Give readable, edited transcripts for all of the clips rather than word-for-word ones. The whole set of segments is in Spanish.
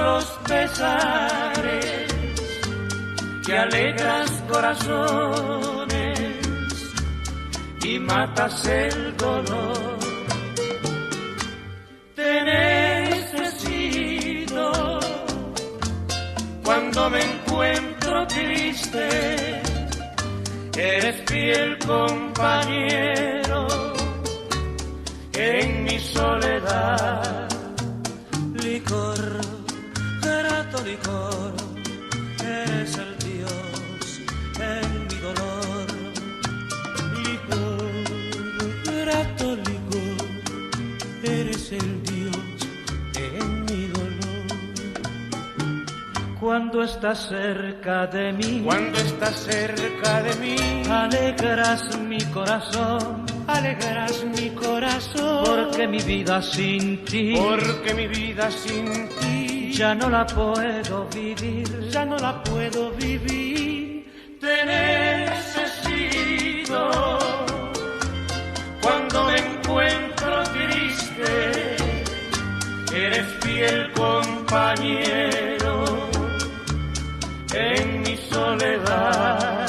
los pesares, que alegras corazones y matas el dolor. Te necesito cuando me encuentro triste, eres fiel compañero en mi soledad. Licor, grato licor, eres el Dios en mi dolor. Licor, grato licor, eres el Dios en mi dolor. Cuando estás cerca de mí, cuando estás cerca de mí, alegras mi corazón, alegras mi corazón, porque mi vida sin ti, porque mi vida sin ti ya no la puedo vivir, ya no la puedo vivir. te necesito cuando me encuentro triste, eres fiel compañero en mi soledad.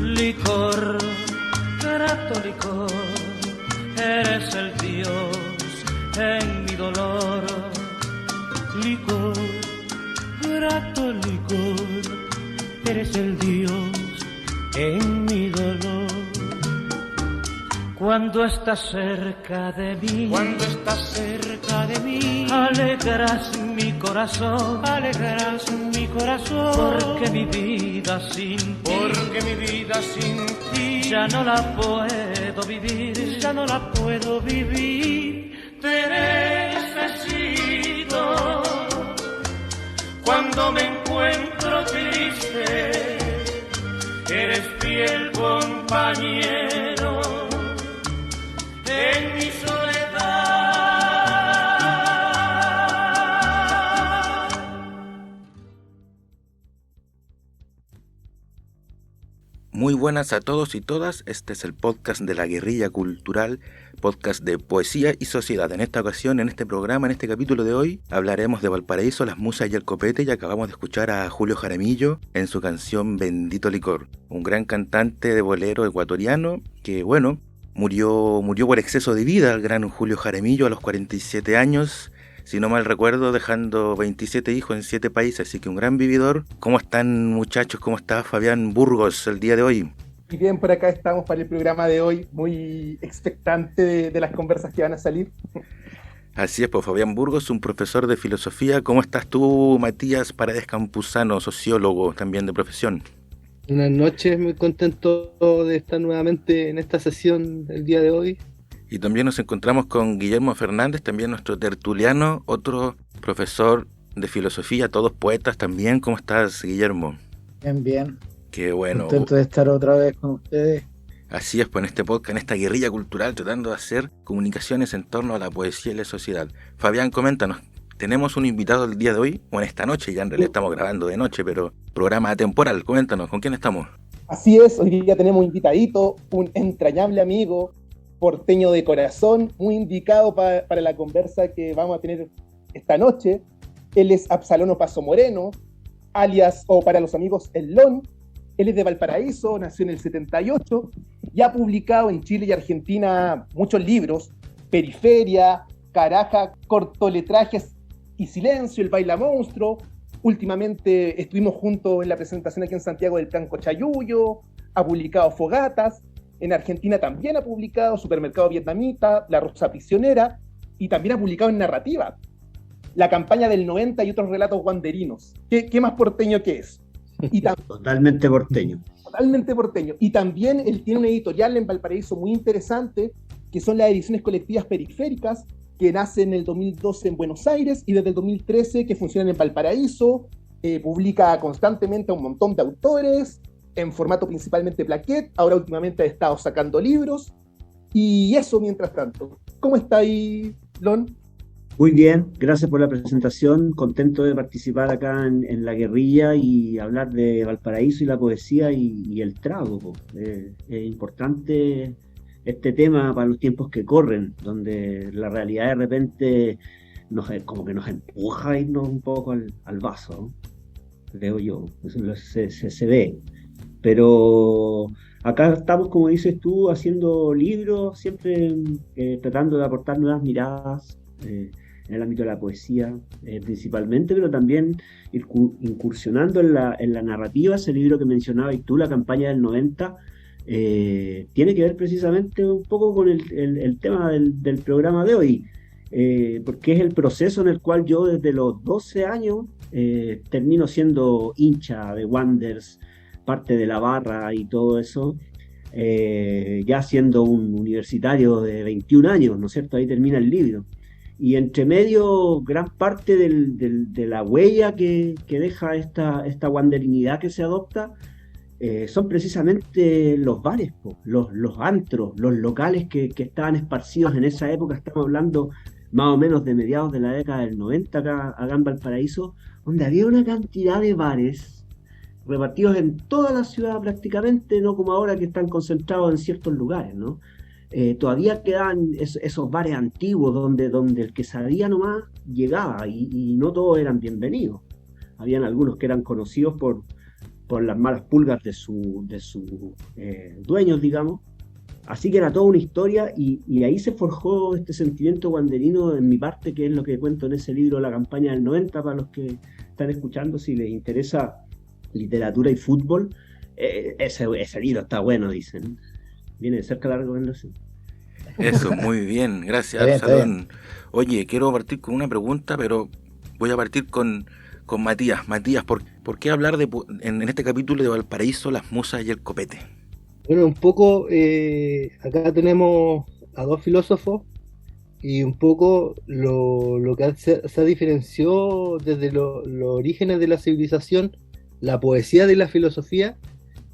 Licor, grato licor, eres el Dios en mi dolor. Licor, grato licor, eres el Dios en mi dolor. Cuando estás cerca de mí, cuando estás cerca de mí, alegras mi corazón, alegras mi corazón, porque mi vida sin ti, porque mi vida sin ti ya no la puedo vivir, ya no la puedo vivir. te necesito cuando me encuentro triste, eres fiel compañero en mi soledad. Muy buenas a todos y todas, este es el podcast de la Guerrilla Cultural, podcast de poesía y sociedad. En esta ocasión, en este programa, en este capítulo de hoy, hablaremos de Valparaíso, las musas y el copete, y acabamos de escuchar a Julio Jaramillo en su canción Bendito Licor, un gran cantante de bolero ecuatoriano que, bueno, murió por exceso de vida, el gran Julio Jaramillo, a los 47 años, si no mal recuerdo, dejando 27 hijos en 7 países, así que un gran vividor. ¿Cómo están, muchachos? ¿Cómo está Fabián Burgos el día de hoy? Muy bien, por acá estamos para el programa de hoy, muy expectante de las conversas que van a salir. Así es, pues Fabián Burgos, un profesor de filosofía. ¿Cómo estás tú, Matías Paredes Campuzano, sociólogo también de profesión? Buenas noches, muy contento de estar nuevamente en esta sesión el día de hoy. Y también nos encontramos con Guillermo Fernández, también nuestro tertuliano, otro profesor de filosofía, todos poetas también. ¿Cómo estás, Guillermo? Bien, bien. Qué bueno. Contento de estar otra vez con ustedes. Así es, pues en este podcast, en esta guerrilla cultural, tratando de hacer comunicaciones en torno a la poesía y la sociedad. Fabián, coméntanos, ¿tenemos un invitado el día de hoy? O en esta noche, ya en realidad estamos grabando de noche, pero programa atemporal. Coméntanos, ¿con quién estamos? Así es, hoy día tenemos un invitadito, un entrañable amigo, porteño de corazón, muy indicado para la conversa que vamos a tener esta noche. Él es Absalono Paso Moreno, alias, o para los amigos, El Lon. Él es de Valparaíso, nació en el 78 y ha publicado en Chile y Argentina muchos libros: Periferia, Caraja, Cortoletrajes y Silencio, El Baila Monstruo. Últimamente estuvimos juntos en la presentación aquí en Santiago del Plan Cochayuyo. Ha publicado Fogatas. En Argentina también ha publicado Supermercado Vietnamita, La Rosa Prisionera, y también ha publicado en narrativa La Campaña del 90 y otros relatos guanderinos. ¿Qué más porteño que es? Y Totalmente porteño. Totalmente porteño. Y también él tiene una editorial en Valparaíso muy interesante que son las ediciones colectivas periféricas, que nacen en el 2012 en Buenos Aires y desde el 2013 que funcionan en Valparaíso. Publica constantemente a un montón de autores, en formato principalmente plaquet. Ahora últimamente ha estado sacando libros. Y eso mientras tanto. ¿Cómo está ahí, Lon? Muy bien, gracias por la presentación. Contento de participar acá en La Guerrilla y hablar de Valparaíso y la poesía y el trago, po. Es importante este tema para los tiempos que corren, donde la realidad de repente como que nos empuja a irnos un poco al vaso, ¿no? Creo yo, eso se ve. Pero acá estamos, como dices tú, haciendo libros, siempre tratando de aportar nuevas miradas en el ámbito de la poesía, principalmente, pero también incursionando en la narrativa. Ese libro que mencionabas tú, La campaña del 90, tiene que ver precisamente un poco con el tema del programa de hoy, porque es el proceso en el cual yo desde los 12 años termino siendo hincha de Wanderers, parte de la barra y todo eso, ya siendo un universitario de 21 años, ¿no es cierto? Ahí termina el libro. Y entre medio, gran parte de la huella que deja esta wanderinidad que se adopta, son precisamente los bares, los antros, los locales que estaban esparcidos en esa época. Estamos hablando más o menos de mediados de la década del 90 acá en Valparaíso, donde había una cantidad de bares repartidos en toda la ciudad prácticamente, no como ahora que están concentrados en ciertos lugares, ¿no? Todavía quedaban esos bares antiguos donde el que sabía nomás llegaba, y no todos eran bienvenidos. Habían algunos que eran conocidos por las malas pulgas de sus dueños, digamos. Así que era toda una historia, y ahí se forjó este sentimiento wanderino en mi parte, que es lo que cuento en ese libro, La campaña del 90, para los que están escuchando, si les interesa literatura y fútbol. Ese libro está bueno, dicen. Viene de cerca la recomendación. Eso, muy bien, gracias, Está bien, Absalón. Oye, quiero partir con una pregunta, pero voy a partir con Matías. Matías, ¿por qué hablar en este capítulo de Valparaíso, las musas y el copete? Bueno, un poco, acá tenemos a dos filósofos, y un poco lo que se diferenció desde los orígenes de la civilización, la poesía de la filosofía,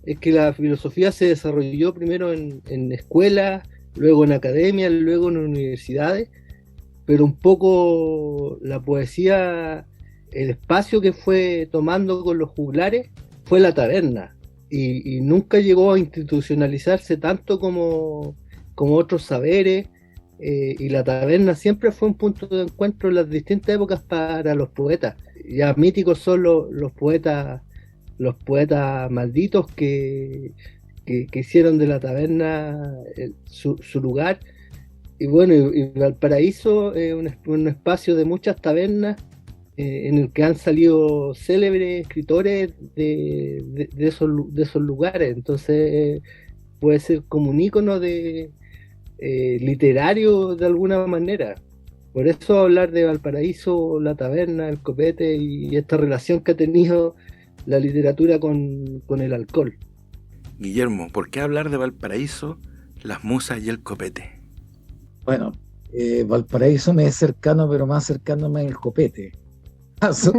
es que la filosofía se desarrolló primero en escuelas, luego en academias, luego en universidades, pero un poco la poesía, el espacio que fue tomando con los juglares fue la taberna, y nunca llegó a institucionalizarse tanto como otros saberes, y la taberna siempre fue un punto de encuentro en las distintas épocas para los poetas. Ya míticos son los poetas malditos que hicieron de la taberna su lugar. Y bueno, y Valparaíso es un espacio de muchas tabernas, en el que han salido célebres escritores de esos lugares. Entonces puede ser como un ícono literario de alguna manera. Por eso hablar de Valparaíso, la taberna, el copete y esta relación que ha tenido la literatura con el alcohol. Guillermo, ¿por qué hablar de Valparaíso, las musas y el copete? Bueno, Valparaíso me es cercano, pero más cercano me es el copete. Yo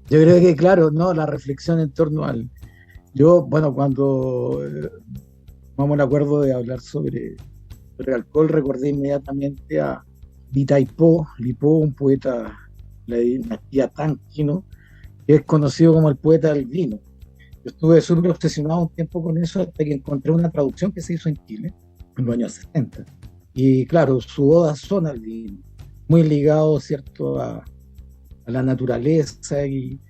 creo que, claro, no, la reflexión en torno bueno, cuando tomamos el acuerdo de hablar sobre alcohol, recordé inmediatamente a Vitaipo, un poeta de la dinastía Tanquino, que es conocido como el poeta del vino. Yo estuve súper obsesionado un tiempo con eso, hasta que encontré una traducción que se hizo en Chile en los años 60. Y claro, su oda son al vino, muy ligado, ¿cierto?, a la naturaleza y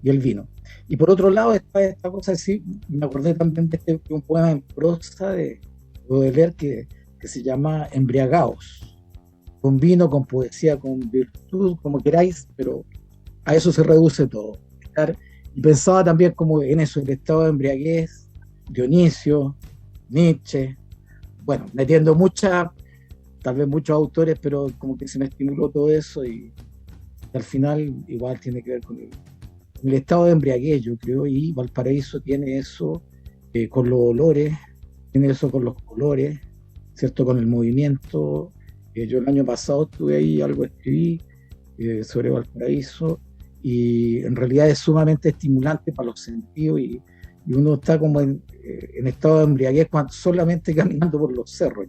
el vino. Y por otro lado está esta cosa, sí, me acordé también de un poema en prosa de Baudelaire que se llama Embriagaos, con vino, con poesía, con virtud, como queráis, pero a eso se reduce todo. Y pensaba también como en eso, el estado de embriaguez, Dionisio, Nietzsche, bueno, metiendo tal vez muchos autores, pero como que se me estimuló todo eso, y al final igual tiene que ver con el estado de embriaguez, yo creo, y Valparaíso tiene eso con los olores, tiene eso con los colores, ¿cierto? Con el movimiento. Yo el año pasado estuve ahí, algo escribí sobre Valparaíso, y en realidad es sumamente estimulante para los sentidos, y uno está como en estado de embriaguez solamente caminando por los cerros.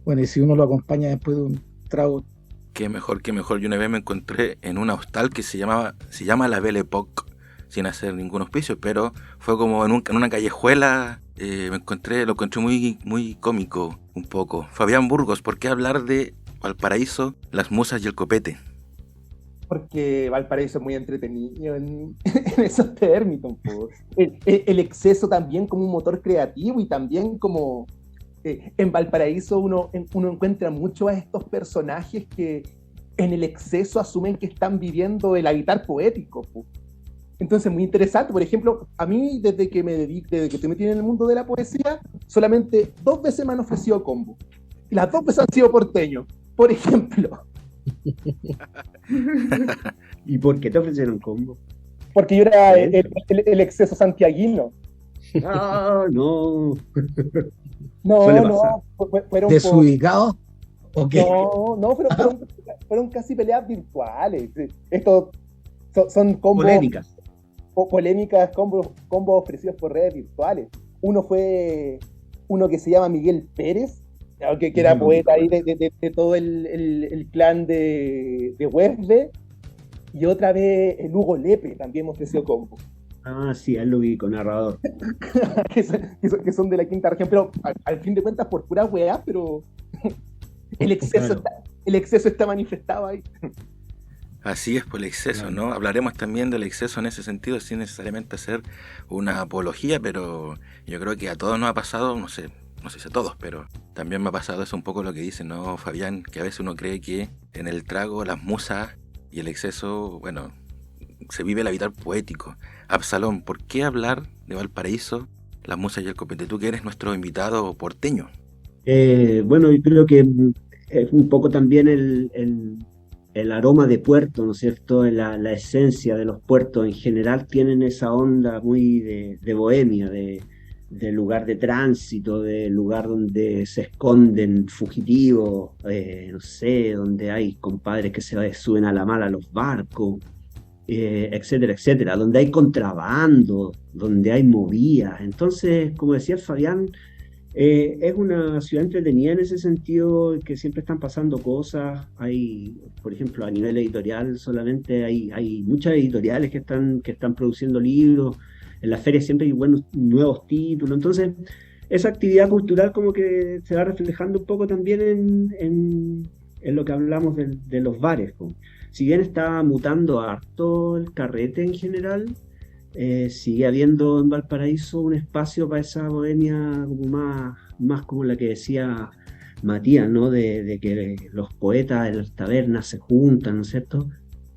Bueno, y si uno lo acompaña después de un trago. Qué mejor, qué mejor. Yo una vez me encontré en una hostal que se llama la Belle Époque, sin hacer ningún auspicio, pero fue como en una callejuela. Lo encontré muy, muy cómico un poco. Fabián Burgos, ¿por qué hablar de Valparaíso, las musas y el copete? Porque Valparaíso es muy entretenido en esos términos. El exceso también como un motor creativo, y también como en Valparaíso uno encuentra mucho a estos personajes que en el exceso asumen que están viviendo el habitar poético. Entonces, muy interesante. Por ejemplo, a mí, desde que estoy metido en el mundo de la poesía, solamente 2 veces me han ofrecido combo. Y las 2 veces han sido porteños. Por ejemplo. ¿Y por qué te ofrecieron combo? Porque yo era el exceso santiaguino. Ah, no. No, fueron ¿Desubicado? ¿O qué? No, fueron casi peleas virtuales. Estos son combos polémicas. Polémicas, combos ofrecidos por redes virtuales. Uno fue uno que se llama Miguel Pérez, que era poeta ahí de todo el clan de Huesve, y otra vez el Hugo Lepe también me ofreció combo. Ah, sí, él lo vi con narrador. que son de la quinta región, pero al fin de cuentas por pura weá, pero el exceso está manifestado ahí. Así es, por el exceso, ¿no? Hablaremos también del exceso en ese sentido, sin necesariamente hacer una apología, pero yo creo que a todos nos ha pasado, no sé si a todos, pero también me ha pasado eso un poco lo que dice, ¿no, Fabián? Que a veces uno cree que en el trago, las musas y el exceso, bueno, se vive el habitar poético. Absalón, ¿por qué hablar de Valparaíso, las musas y el copete? Tú que eres nuestro invitado porteño. Bueno, yo creo que es un poco también el aroma de puerto, ¿no es cierto? La esencia de los puertos en general tienen esa onda muy de bohemia, de lugar de tránsito, de lugar donde se esconden fugitivos, no sé, donde hay compadres que se suben a la mala a los barcos, etcétera, etcétera, donde hay contrabando, donde hay movidas. Entonces, como decía Fabián, es una ciudad entretenida en ese sentido, que siempre están pasando cosas. Hay, por ejemplo, a nivel editorial solamente hay muchas editoriales que están produciendo libros. En las ferias siempre hay buenos nuevos títulos. Entonces, esa actividad cultural como que se va reflejando un poco también en lo que hablamos de los bares. Si bien está mutando harto el carrete en general, sigue habiendo en Valparaíso un espacio para esa bohemia como más como la que decía Matías, ¿no? De que los poetas de las tabernas se juntan, ¿no es cierto?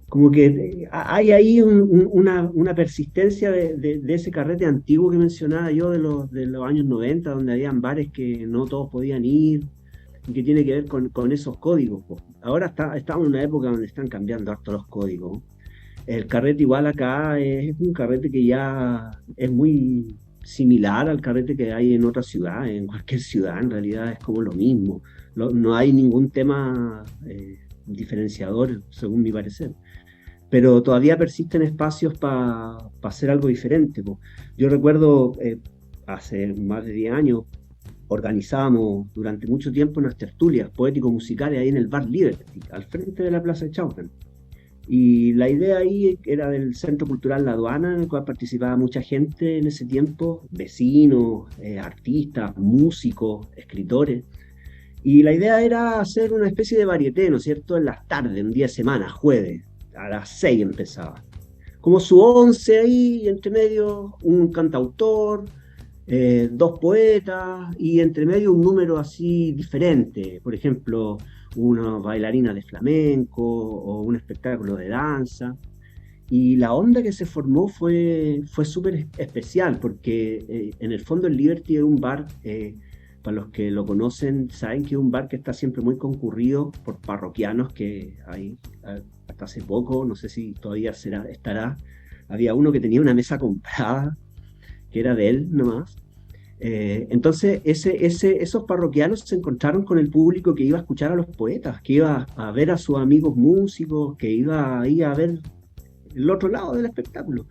Como que hay ahí una persistencia de ese carrete antiguo que mencionaba yo de los años 90, donde habían bares que no todos podían ir, y que tiene que ver con esos códigos. Ahora estamos en una época donde están cambiando harto los códigos. El carrete igual acá es un carrete que ya es muy similar al carrete que hay en otras ciudades, en cualquier ciudad en realidad es como lo mismo. No hay ningún tema diferenciador, según mi parecer. Pero todavía persisten espacios para hacer algo diferente. Yo recuerdo hace más de 10 años organizábamos durante mucho tiempo unas tertulias poético-musicales ahí en el Bar Liberty, al frente de la Plaza de Chaucan. Y la idea ahí era del Centro Cultural La Aduana, en el cual participaba mucha gente en ese tiempo, vecinos, artistas, músicos, escritores. Y la idea era hacer una especie de varieté, ¿no es cierto?, en las tardes, un día de semana, jueves, a las 6 empezaba. Como su 11 ahí, entre medio, un cantautor, 2 poetas, y entre medio un número así diferente. Por ejemplo, una bailarina de flamenco o un espectáculo de danza. Y la onda que se formó fue súper especial, porque en el fondo el Liberty era un bar, para los que lo conocen, saben que es un bar que está siempre muy concurrido por parroquianos que hay hasta hace poco, no sé si todavía estará, había uno que tenía una mesa comprada, que era de él nomás, Entonces esos parroquianos se encontraron con el público que iba a escuchar a los poetas, que iba a ver a sus amigos músicos, que iba ahí a ver el otro lado del espectáculo.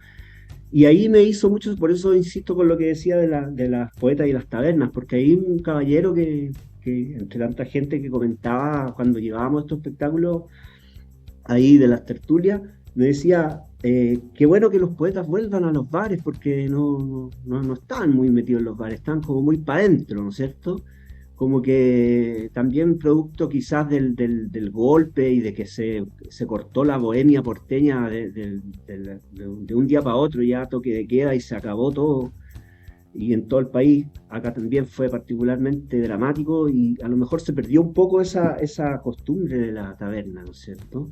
Y ahí me hizo mucho, por eso insisto con lo que decía de las poetas y las tabernas, porque hay un caballero que entre tanta gente que comentaba cuando llevábamos estos espectáculos ahí de las tertulias, me decía, qué bueno que los poetas vuelvan a los bares, porque no están muy metidos en los bares, están como muy para adentro, ¿no es cierto? Como que también producto quizás del golpe y de que se cortó la bohemia porteña de un día para otro, ya toque de queda y se acabó todo. Y en todo el país, acá también fue particularmente dramático y a lo mejor se perdió un poco esa costumbre de la taberna, ¿no es cierto?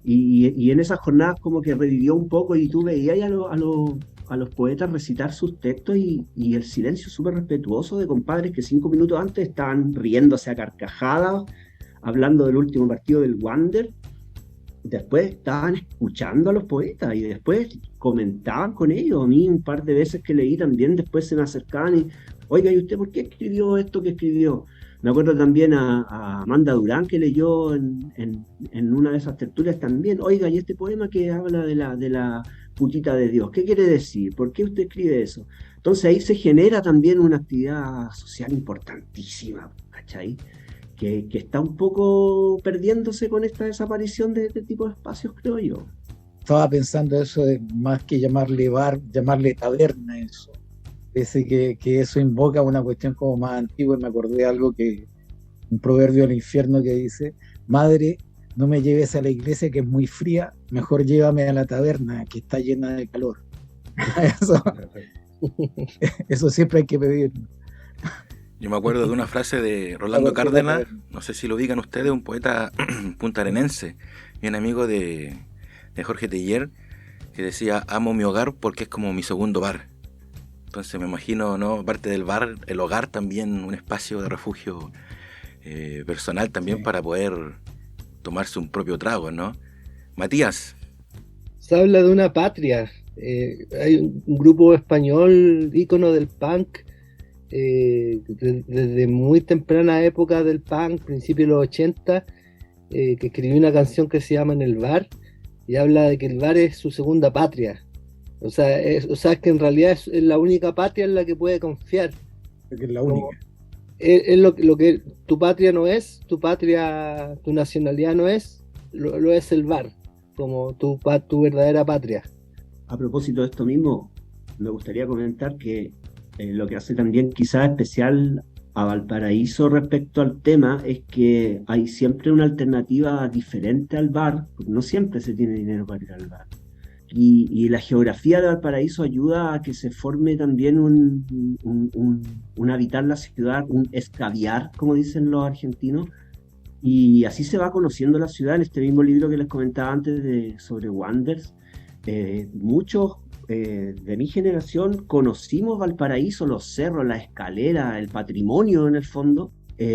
Y en esas jornadas como que revivió un poco y tú veías a los poetas recitar sus textos y el silencio súper respetuoso de compadres que 5 minutos antes estaban riéndose a carcajadas, hablando del último partido del Wander. Después estaban escuchando a los poetas y después comentaban con ellos. A mí un par de veces que leí también, después se me acercaban y, oiga, ¿y usted por qué escribió esto que escribió? Me acuerdo también a Amanda Durán, que leyó en una de esas tertulias también, oiga, y este poema que habla de la putita de Dios, ¿qué quiere decir? ¿Por qué usted escribe eso? Entonces ahí se genera también una actividad social importantísima, ¿cachai? Que está un poco perdiéndose con esta desaparición de este tipo de espacios, creo yo. Estaba pensando eso de más que llamarle bar, llamarle taberna eso. Parece que eso invoca una cuestión como más antigua y me acordé de algo un proverbio del infierno que dice, madre, no me lleves a la iglesia que es muy fría, mejor llévame a la taberna que está llena de calor. Eso siempre hay que pedir. Yo me acuerdo de una frase de Rolando Cárdenas, no sé si lo ubican ustedes, un poeta puntarenense, bien amigo de Jorge Teillier, que decía, amo mi hogar porque es como mi segundo bar. Entonces me imagino, ¿no? Aparte del bar, el hogar también, un espacio de refugio personal también, sí, para poder tomarse un propio trago, ¿no? Matías. Se habla de una patria. Hay un grupo español, ícono del punk, desde muy temprana época del punk, principios de los 80, que escribió una canción que se llama En el bar, y habla de que el bar es su segunda patria. O sea, es que en realidad es la única patria en la que puede confiar. Porque es la única. Es lo que tu patria no es, tu nacionalidad no es, lo es el bar, como tu verdadera patria. A propósito de esto mismo, me gustaría comentar que lo que hace también quizás especial a Valparaíso respecto al tema es que hay siempre una alternativa diferente al bar, porque no siempre se tiene dinero para ir al bar. Y la geografía de Valparaíso ayuda a que se forme también un habitar la ciudad, un escabiar, como dicen los argentinos, y así se va conociendo la ciudad. En este mismo libro que les comentaba antes sobre Wanders, muchos de mi generación conocimos Valparaíso, los cerros, la escalera, el patrimonio en el fondo,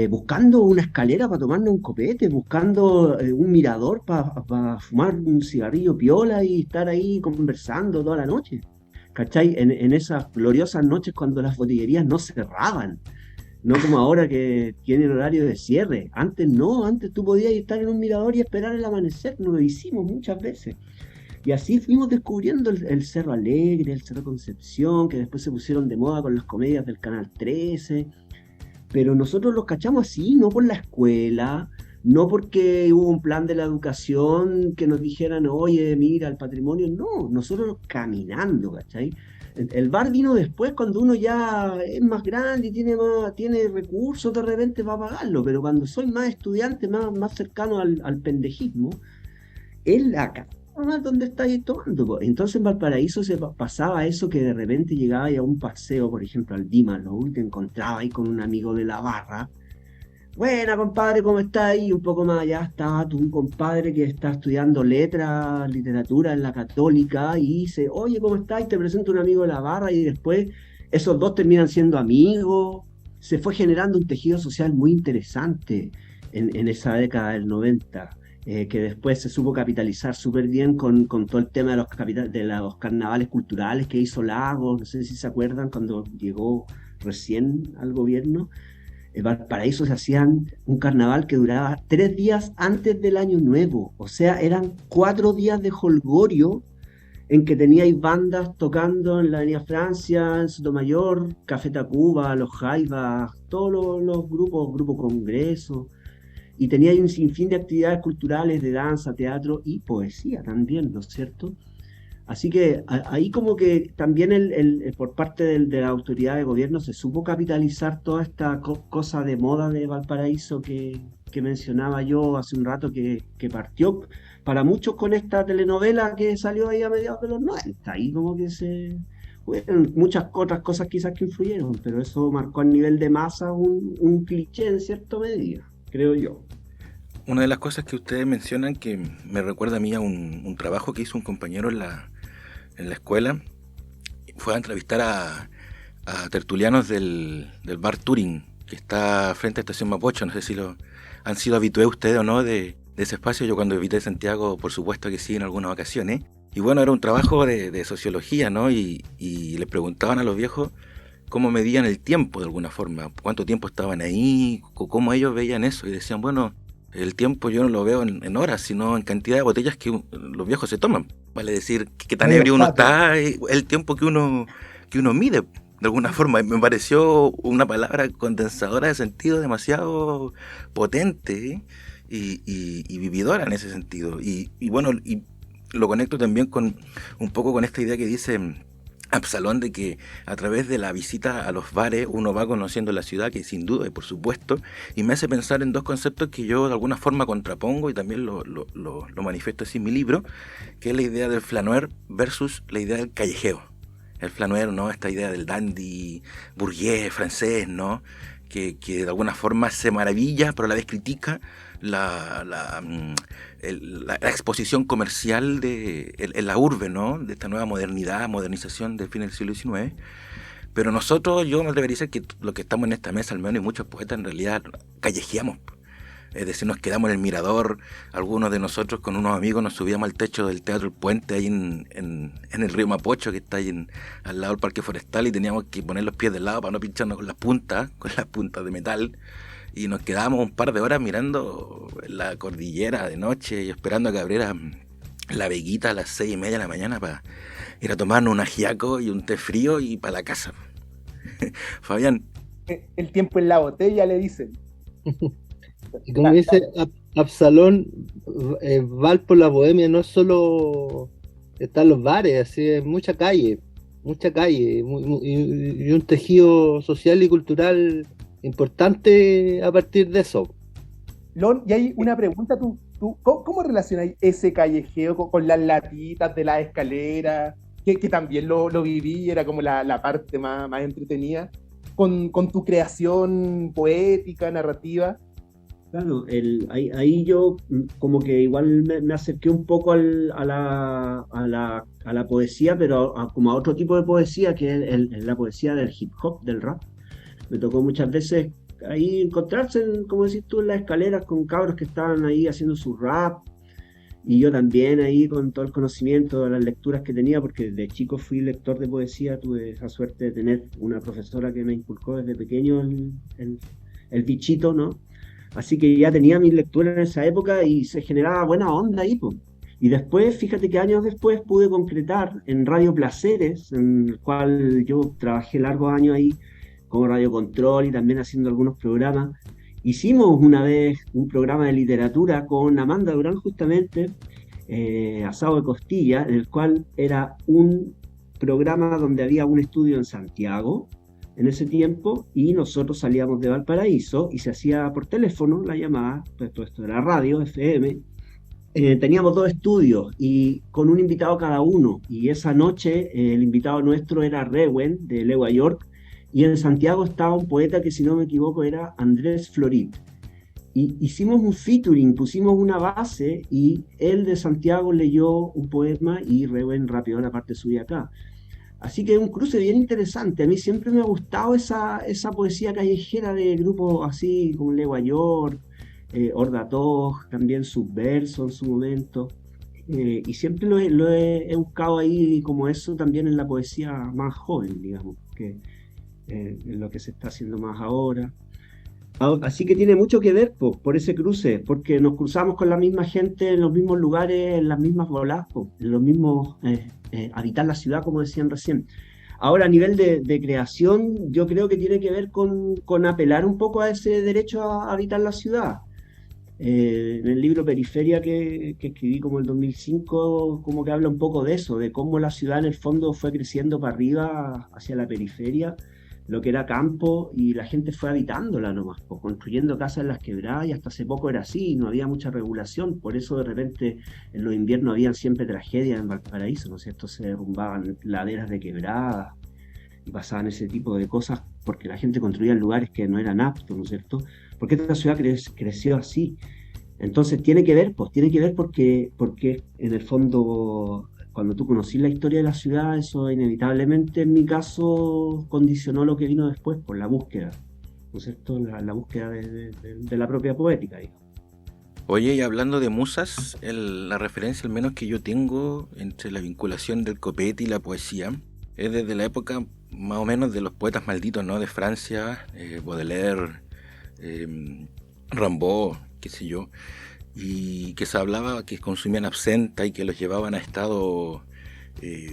buscando una escalera para tomarnos un copete, buscando un mirador para fumar un cigarrillo piola y estar ahí conversando toda la noche. ¿Cachai? En esas gloriosas noches cuando las botillerías no cerraban, no como ahora que tienen horario de cierre. Antes no, antes tú podías estar en un mirador y esperar el amanecer, nos lo hicimos muchas veces. Y así fuimos descubriendo el Cerro Alegre, el Cerro Concepción, que después se pusieron de moda con las comedias del Canal 13. Pero nosotros los cachamos así, no por la escuela, no porque hubo un plan de la educación que nos dijeran, oye, mira, el patrimonio. No, nosotros caminando, ¿cachai? El bar vino después cuando uno ya es más grande y tiene recursos de repente para pagarlo, pero cuando soy más estudiante, más cercano al pendejismo, es la casa donde estáis tomando. Entonces en Valparaíso se pasaba eso, que de repente llegaba a un paseo, por ejemplo al Dímalo, y te encontrabas ahí con un amigo de la barra. Buena, compadre, ¿cómo estás? Y un poco más allá estaba un compadre que está estudiando letras, literatura en la Católica, y dice, oye, ¿cómo estás? Y te presento un amigo de la barra, y después esos dos terminan siendo amigos. Se fue generando un tejido social muy interesante en esa década del 90. Que después se supo capitalizar súper bien con todo el tema de los carnavales culturales que hizo Lagos. No sé si se acuerdan cuando llegó recién al gobierno, en Valparaíso se hacían un carnaval que duraba 3 días antes del Año Nuevo. O sea, eran 4 días de jolgorio en que teníais bandas tocando en la Avenida Francia, en Sotomayor, Café Tacuba, Los Jaivas, todos los grupos Congreso, y teníais un sinfín de actividades culturales, de danza, teatro y poesía también, ¿no es cierto? Así que ahí como que también por parte de la autoridad de gobierno se supo capitalizar toda esta cosa de moda de Valparaíso que mencionaba yo hace un rato, que partió para muchos con esta telenovela que salió ahí a mediados de los 90. Ahí como que bueno, muchas otras cosas quizás que influyeron, pero eso marcó a nivel de masa un cliché en cierta medida, creo yo. Una de las cosas que ustedes mencionan que me recuerda a mí a un trabajo que hizo un compañero en la escuela, fue a entrevistar a tertulianos del bar Turing, que está frente a Estación Mapocho. No sé si han sido habitués ustedes o no de ese espacio. Yo cuando visité Santiago, por supuesto que sí, en algunas ocasiones. Y bueno, era un trabajo de sociología, ¿no? Y le preguntaban a los viejos cómo medían el tiempo de alguna forma, cuánto tiempo estaban ahí, cómo ellos veían eso. Y decían, bueno, el tiempo yo no lo veo en horas, sino en cantidad de botellas que los viejos se toman. Vale decir que tan ebrio uno está, el tiempo que uno mide, de alguna forma. Me pareció una palabra condensadora de sentido demasiado potente, ¿eh? Y vividora en ese sentido. Y bueno, y lo conecto también un poco con esta idea que dice Absalón, de que a través de la visita a los bares uno va conociendo la ciudad, que sin duda y por supuesto, y me hace pensar en dos conceptos que yo de alguna forma contrapongo y también lo manifiesto así en mi libro, que es la idea del flaneur versus la idea del callejeo. El flaneur, ¿no? Esta idea del dandy burgués francés, ¿no? Que de alguna forma se maravilla, pero a la vez critica la exposición comercial en la urbe, ¿no? De esta nueva modernización del fin del siglo XIX. Pero nosotros, yo me atrevería a decir que los que estamos en esta mesa, al menos, y muchos poetas, en realidad callejeamos. Es decir, nos quedamos en el mirador. Algunos de nosotros con unos amigos nos subíamos al techo del Teatro El Puente, ahí en el río Mapocho, que está ahí al lado del Parque Forestal, y teníamos que poner los pies del lado para no pincharnos con las puntas de metal. Y nos quedábamos un par de horas mirando la cordillera de noche y esperando a que abriera la veguita a las 6:30 de la mañana para ir a tomarnos un ajiaco y un té frío y para la casa. Fabián. El tiempo en la botella, le dicen. Y como dice Absalón, Valpo, la bohemia, no es solo están los bares, así es mucha calle, y un tejido social y cultural importante a partir de eso. Lon, y hay una pregunta, ¿tú cómo relacionas ese callejeo con las latitas de la escalera, que también lo viví, era como la parte más entretenida, con tu creación poética, narrativa? Claro, ahí yo como que igual me acerqué un poco a la poesía, pero como a otro tipo de poesía, que es la poesía del hip hop, del rap. Me tocó muchas veces ahí encontrarse, como decís tú, en las escaleras con cabros que estaban ahí haciendo su rap, y yo también ahí con todo el conocimiento de las lecturas que tenía, porque desde chico fui lector de poesía, tuve esa suerte de tener una profesora que me inculcó desde pequeño el bichito, ¿no? Así que ya tenía mis lecturas en esa época y se generaba buena onda ahí, pues. Y después, fíjate que años después pude concretar en Radio Placeres, en el cual yo trabajé largos años ahí como Radio Control y también haciendo algunos programas. Hicimos una vez un programa de literatura con Amanda Durán, justamente, Asado de Costilla, en el cual era un programa donde había un estudio en Santiago en ese tiempo, y nosotros salíamos de Valparaíso y se hacía por teléfono la llamada, pues todo esto era radio, FM. Teníamos 2 estudios y con un invitado cada uno, y esa noche el invitado nuestro era Rewen de Legua York, y en Santiago estaba un poeta que, si no me equivoco, era Andrés Florit. Y hicimos un featuring, pusimos una base, y él de Santiago leyó un poema y Rewen rapeó la parte suya acá. Así que es un cruce bien interesante. A mí siempre me ha gustado esa poesía callejera de grupos así como Legua York, Horda Toj, también Subverso en su momento. Y siempre lo he buscado ahí como eso también en la poesía más joven, digamos, que en lo que se está haciendo más ahora. Así que tiene mucho que ver por ese cruce, porque nos cruzamos con la misma gente en los mismos lugares, en las mismas bolas, en los mismos habitar la ciudad, como decían recién. Ahora, a nivel de creación, yo creo que tiene que ver con apelar un poco a ese derecho a habitar la ciudad. En el libro Periferia que escribí como el 2005, como que habla un poco de eso, de cómo la ciudad en el fondo fue creciendo para arriba, hacia la periferia, lo que era campo, y la gente fue habitándola nomás, construyendo casas en las quebradas, y hasta hace poco era así, no había mucha regulación, por eso de repente en los inviernos habían siempre tragedias en Valparaíso, ¿no es cierto? Se derrumbaban laderas de quebradas y pasaban ese tipo de cosas porque la gente construía en lugares que no eran aptos, ¿no es cierto? Porque esta ciudad creció así. Entonces tiene que ver porque en el fondo, cuando tú conocís la historia de la ciudad, eso inevitablemente, en mi caso, condicionó lo que vino después, por la búsqueda, ¿no es cierto? La búsqueda de la propia poética, digamos. Oye, y hablando de musas, la referencia al menos que yo tengo entre la vinculación del copete y la poesía es desde la época más o menos de los poetas malditos, ¿no? De Francia, Baudelaire, Rimbaud, qué sé yo, y que se hablaba que consumían absenta y que los llevaban a estado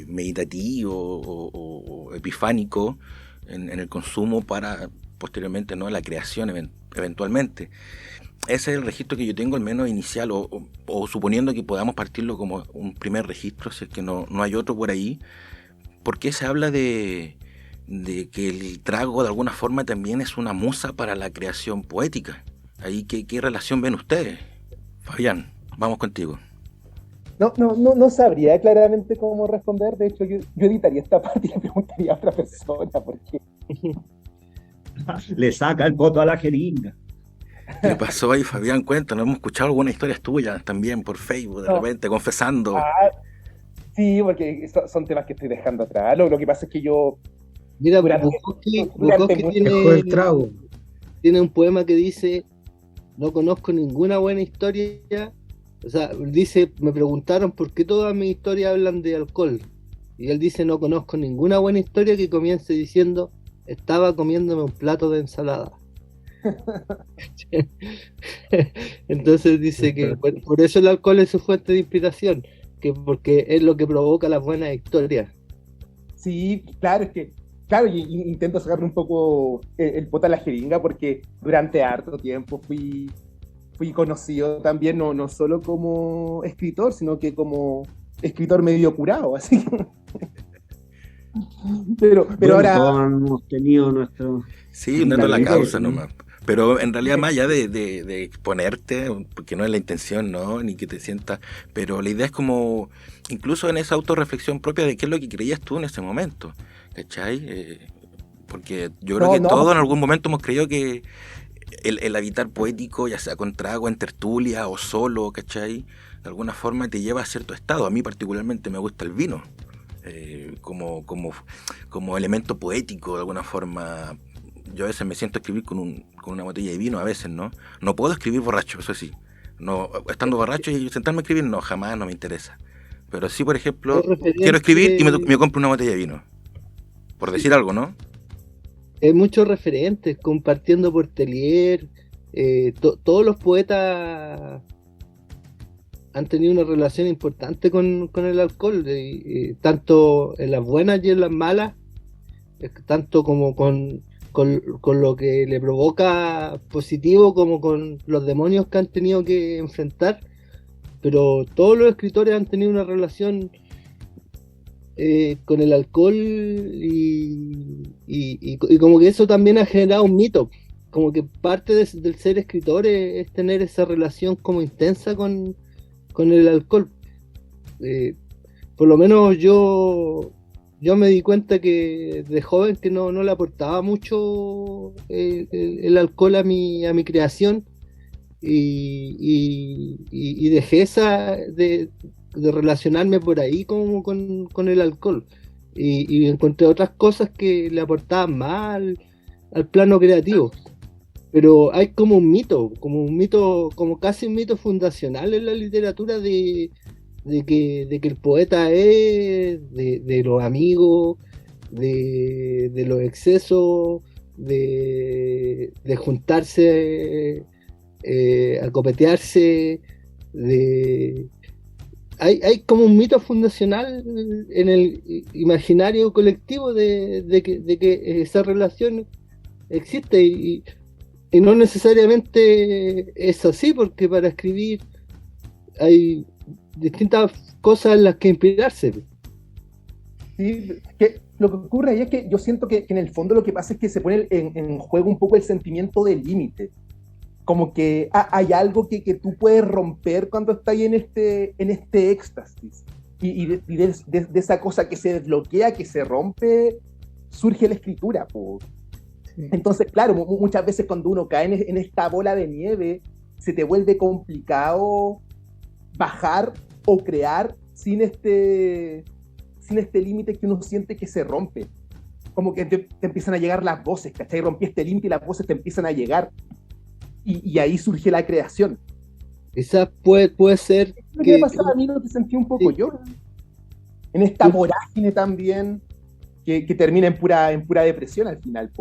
meditativo o epifánico en el consumo para posteriormente, ¿no?, la creación eventualmente. Ese es el registro que yo tengo, al menos inicial, o suponiendo que podamos partirlo como un primer registro, si es que no hay otro por ahí. ¿Por qué se habla de que el trago de alguna forma también es una musa para la creación poética? Ahí, ¿qué relación ven ustedes? Fabián, vamos contigo. No sabría claramente cómo responder. De hecho, yo editaría esta parte y le preguntaría a otra persona, porque le saca el voto a la jeringa. ¿Qué pasó ahí, Fabián? Cuéntanos, hemos escuchado algunas historias tuyas también por Facebook, de repente, confesando. Sí, porque son temas que estoy dejando atrás. Lo que pasa es que yo... Mira, Bukowski tiene un poema que dice: no conozco ninguna buena historia. O sea, dice, me preguntaron por qué todas mis historias hablan de alcohol. Y él dice, no conozco ninguna buena historia que comience diciendo, estaba comiéndome un plato de ensalada. Entonces dice que por eso el alcohol es su fuente de inspiración, porque es lo que provoca las buenas historias. Sí, claro, y intento sacarle un poco el poto a la jeringa, porque durante harto tiempo fui conocido también, no solo como escritor, sino que como escritor medio curado, así. pero bueno, ahora hemos tenido nuestro... Sí, dando la causa nomás. Pero en realidad, más allá de exponerte, porque no es la intención, ¿no?, ni que te sientas, pero la idea es como, incluso en esa autorreflexión propia de qué es lo que creías tú en ese momento, ¿cachai? Porque yo creo que todos en algún momento hemos creído que el habitar poético, ya sea con trago, en tertulia o solo, ¿cachai?, de alguna forma te lleva a cierto estado. A mí particularmente me gusta el vino, como elemento poético, de alguna forma. Yo a veces me siento a escribir con una botella de vino, a veces, ¿no? No puedo escribir borracho, eso sí. No, estando borracho y sentarme a escribir, no, jamás, no me interesa. Pero sí, por ejemplo, quiero escribir y me compro una botella de vino. Por decir algo, ¿no? Hay muchos referentes, compartiendo por Telier. Todos los poetas han tenido una relación importante con el alcohol, tanto en las buenas y en las malas, tanto como con lo que le provoca positivo, como con los demonios que han tenido que enfrentar. Pero todos los escritores han tenido una relación con el alcohol, y como que eso también ha generado un mito, como que parte del ser escritor es tener esa relación como intensa con el alcohol. Por lo menos yo me di cuenta que de joven que no le aportaba mucho el alcohol a mi creación, y dejé de relacionarme por ahí como con el alcohol, y encontré otras cosas que le aportaban más al plano creativo. Pero hay como un mito, como casi un mito fundacional en la literatura de que el poeta es de los amigos, de los excesos, de juntarse, a copetearse, hay como un mito fundacional en el imaginario colectivo de que esa relación existe y no necesariamente es así, porque para escribir hay distintas cosas en las que inspirarse. Sí, que lo que ocurre ahí es que yo siento que en el fondo lo que pasa es que se pone en juego un poco el sentimiento del límite. Como que hay algo que tú puedes romper cuando estás ahí en este éxtasis. Y de esa cosa que se desbloquea, que se rompe, surge la escritura. Po. Sí. Entonces, claro, muchas veces cuando uno cae en esta bola de nieve, se te vuelve complicado bajar o crear sin este límite que uno siente que se rompe. Como que te empiezan a llegar las voces, ¿cachai? Rompí este límite y las voces te empiezan a llegar. Y ahí surge la creación. Quizás puede ser. Lo que me pasaba a mí, lo que sentí un poco yo. En esta vorágine también, que termina en pura depresión al final.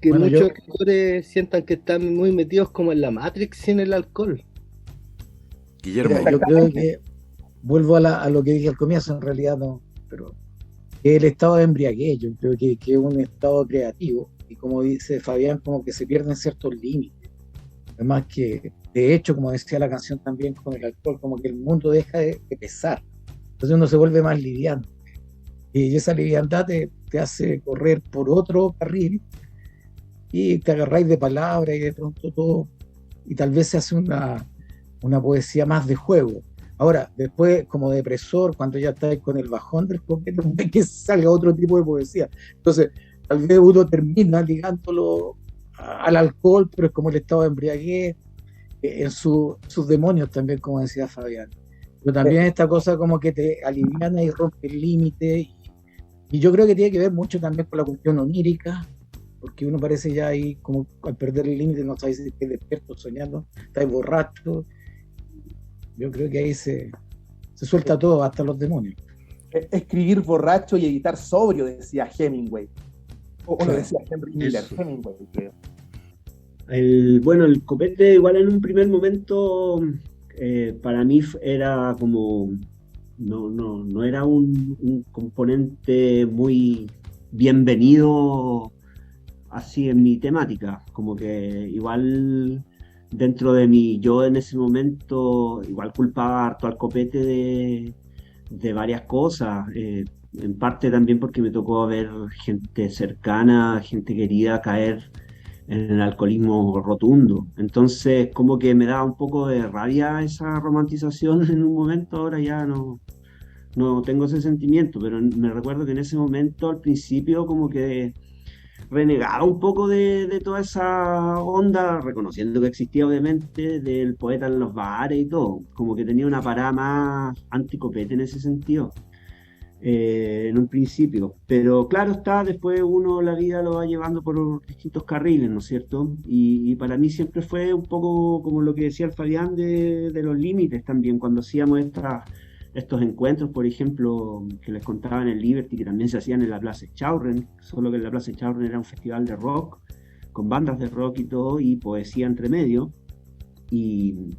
Que bueno, muchos actores sientan que están muy metidos como en la Matrix sin el alcohol. Guillermo, yo creo que vuelvo a lo que dije al comienzo, en realidad no, pero el estado de embriaguez, yo creo que es un estado creativo, y como dice Fabián, como que se pierden ciertos límites. Además que, de hecho, como decía la canción también, con el alcohol, como que el mundo deja de pesar, entonces uno se vuelve más liviano, y esa liviandad te hace correr por otro carril, y te agarráis de palabras, y de pronto todo, y tal vez se hace una poesía más de juego. Ahora, después, como depresor, cuando ya estás con el bajón del copete, que salga otro tipo de poesía. Entonces, tal vez uno termina ligándolo al alcohol, pero es como el estado de embriaguez, en sus demonios también, como decía Fabián. Pero también esta cosa como que te aliviana y rompe el límite. Y yo creo que tiene que ver mucho también con la cuestión onírica, porque uno parece ya ahí, como al perder el límite, no sabes si estás despierto, soñando, estás borracho. Yo creo que ahí se suelta todo, hasta los demonios. Escribir borracho y editar sobrio, decía Hemingway. O lo decía Henry Miller, Hemingway, creo. El copete igual en un primer momento para mí era como no era un componente muy bienvenido así en mi temática, como que igual dentro de mí, yo en ese momento igual culpaba harto al copete de varias cosas, en parte también porque me tocó ver gente cercana, gente querida caer en el alcoholismo rotundo, entonces como que me daba un poco de rabia esa romantización en un momento. Ahora ya no tengo ese sentimiento, pero me recuerdo que en ese momento al principio como que renegaba un poco de toda esa onda, reconociendo que existía obviamente del poeta en los bares y todo, como que tenía una parada más anticopete en ese sentido, en un principio, pero claro está, después uno la vida lo va llevando por distintos carriles, ¿no es cierto? Y para mí siempre fue un poco como lo que decía el Fabián de los límites también, cuando hacíamos estos encuentros, por ejemplo, que les contaba en el Liberty, que también se hacían en la Plaza Echaurren, solo que en la Plaza Echaurren era un festival de rock, con bandas de rock y todo, y poesía entre medio, y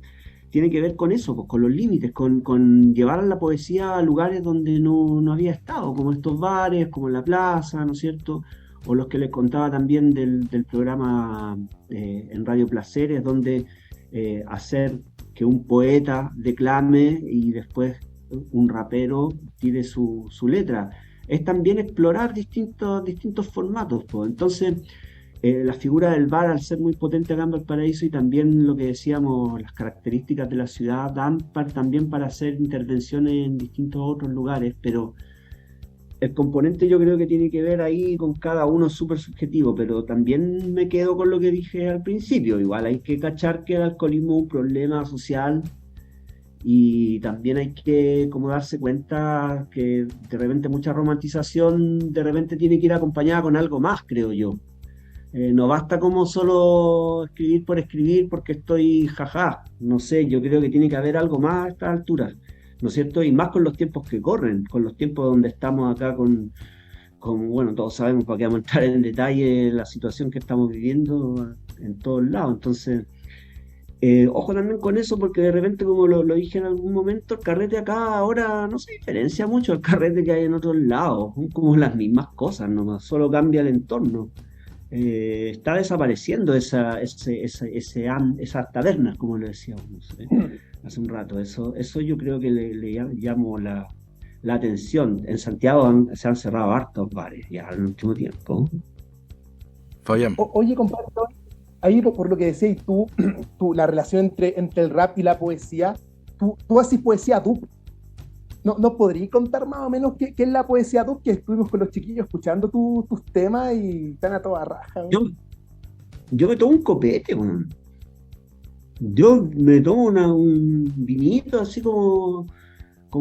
tiene que ver con eso, pues, con los límites, con llevar la poesía a lugares donde no había estado, como estos bares, como en la plaza, ¿no es cierto? O los que les contaba también del programa en Radio Placeres, donde hacer que un poeta declame y después un rapero tire su letra. Es también explorar distintos formatos, pues. Entonces, la figura del bar, al ser muy potente acá en Valparaíso, y también lo que decíamos, las características de la ciudad, dan también para hacer intervenciones en distintos otros lugares, pero el componente yo creo que tiene que ver ahí con cada uno, súper subjetivo, pero también me quedo con lo que dije al principio. Igual hay que cachar que el alcoholismo es un problema social, y también hay que como darse cuenta que de repente mucha romantización de repente tiene que ir acompañada con algo más, creo yo. No basta como solo escribir por escribir porque estoy jaja, no sé, yo creo que tiene que haber algo más a esta altura. ¿no es cierto? Y más con los tiempos que corren, con los tiempos donde estamos acá bueno, todos sabemos, para qué vamos a entrar en detalle, la situación que estamos viviendo en todos lados. Entonces, ojo también con eso, porque de repente, como lo dije en algún momento, el carrete acá ahora no se diferencia mucho del carrete que hay en otros lados, son como las mismas cosas nomás, solo cambia el entorno. Está desapareciendo esas tabernas, como le decíamos hace un rato. Eso yo creo que le llamo la atención. En Santiago se han cerrado hartos bares ya en el último tiempo. Fabián. Oye, compadre, ahí por lo que decías tú, la relación entre el rap y la poesía, tú haces poesía tú. ¿No podrías contar más o menos qué es la poesía tú? Que estuvimos con los chiquillos escuchando tus temas y están a toda raja. Yo me tomo un copete, man. Yo me tomo un vinito, así como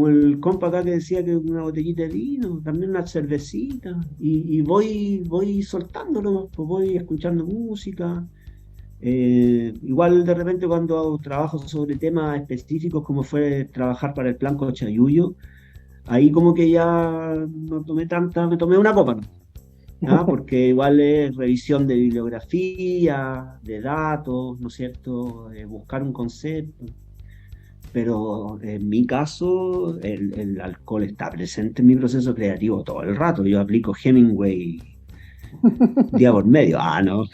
el compa acá que decía que una botellita de vino, también una cervecita, y voy soltándolo, pues voy escuchando música. Igual de repente cuando trabajo sobre temas específicos, como fue trabajar para el Plan Cochayuyo, ahí como que ya no tomé tanta, me tomé una copa, ¿no? Porque igual es revisión de bibliografía, de datos, ¿no es cierto? Buscar un concepto. Pero en mi caso, el alcohol está presente en mi proceso creativo todo el rato. Yo aplico Hemingway día por medio. No.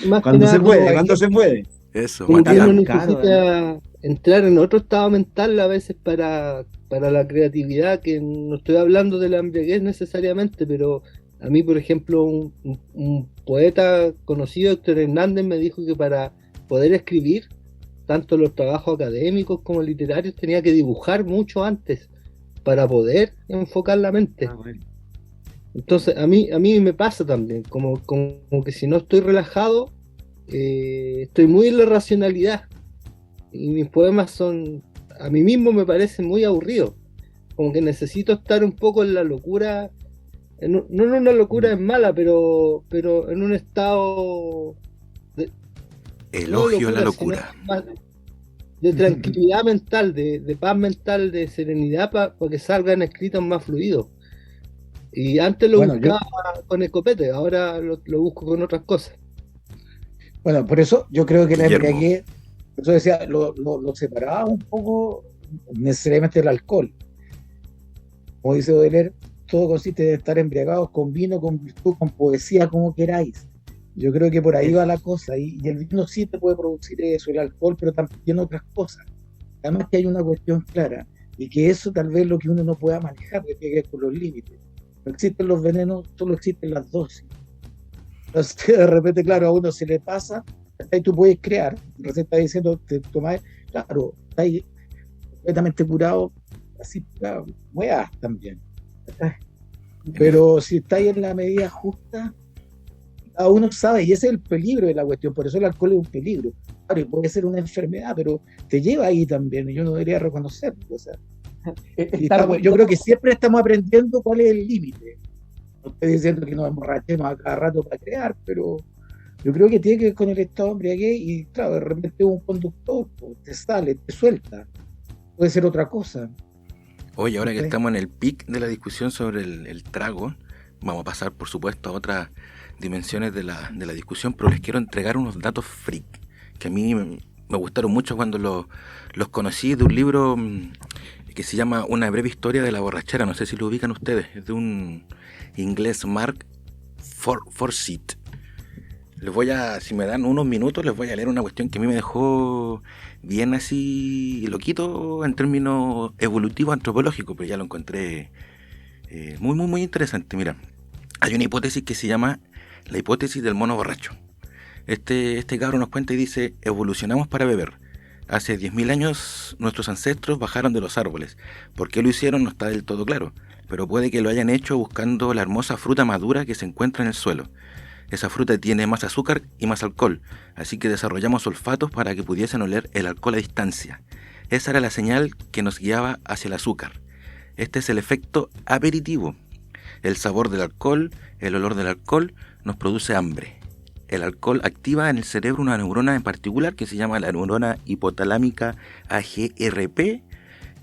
Más Cuando que se nada, puede, cuando se puede. Eso, como que Matías. uno necesita entrar en otro estado mental a veces para la creatividad, que no estoy hablando de la embriaguez necesariamente, pero a mí, por ejemplo, un poeta conocido, Héctor Hernández, me dijo que para poder escribir tanto los trabajos académicos como literarios tenía que dibujar mucho antes para poder enfocar la mente. Bueno. Entonces a mí me pasa también, como que si no estoy relajado, estoy muy en la racionalidad, y mis poemas son, a mí mismo me parecen muy aburridos, como que necesito estar un poco en la locura, no en una locura es mala, pero en un estado Elogio a la locura. De tranquilidad mental, de paz mental, de serenidad, para que salgan escritos más fluidos. Y antes lo buscaba con el copete, ahora lo busco con otras cosas. Bueno, por eso yo creo que la Guillermo. embriaguez, por eso decía, lo separaba un poco necesariamente del alcohol. Como dice Baudelaire, todo consiste en estar embriagados con vino, con virtud, con poesía, como queráis. Yo creo que por ahí va la cosa, y el vino sí te puede producir eso, el alcohol, pero también otras cosas. Además que hay una cuestión clara, y que eso tal vez es lo que uno no pueda manejar, que tiene que ver con los límites. No existen los venenos, solo existen las dosis. Entonces de repente, claro, a uno se le pasa, ahí tú puedes crear, recién está diciendo, te tomás, claro, está ahí completamente curado, así, weas también. Pero si está ahí en la medida justa, cada uno sabe, y ese es el peligro de la cuestión, por eso el alcohol es un peligro. Claro, puede ser una enfermedad, pero te lleva ahí también, y yo no debería reconocerlo. O sea, yo creo que siempre estamos aprendiendo cuál es el límite. No estoy diciendo que nos emborrachemos a cada rato para crear, pero yo creo que tiene que ver con el estado de embriaguez, y claro, de repente un conductor te sale, te suelta. Puede ser otra cosa. Oye, ahora que estamos en el pic de la discusión sobre el trago, vamos a pasar, por supuesto, a otras dimensiones de la discusión, pero les quiero entregar unos datos freak que a mí me gustaron mucho cuando los conocí, de un libro que se llama Una breve historia de la borrachera. No sé si lo ubican ustedes. Es de un inglés, Mark Forsyth. Si me dan unos minutos, les voy a leer una cuestión que a mí me dejó bien así loquito en términos evolutivos antropológicos, pero ya lo encontré muy, muy, muy interesante. Mira, hay una hipótesis que se llama la hipótesis del mono borracho. Este cabro nos cuenta y dice: evolucionamos para beber. Hace 10.000 años nuestros ancestros bajaron de los árboles. ¿Por qué lo hicieron? No está del todo claro, pero puede que lo hayan hecho buscando la hermosa fruta madura que se encuentra en el suelo. Esa fruta tiene más azúcar y más alcohol, así que desarrollamos olfatos para que pudiesen oler el alcohol a distancia. Esa era la señal que nos guiaba hacia el azúcar. Este es el efecto aperitivo. El sabor del alcohol, el olor del alcohol nos produce hambre. El alcohol activa en el cerebro una neurona en particular que se llama la neurona hipotalámica AGRP,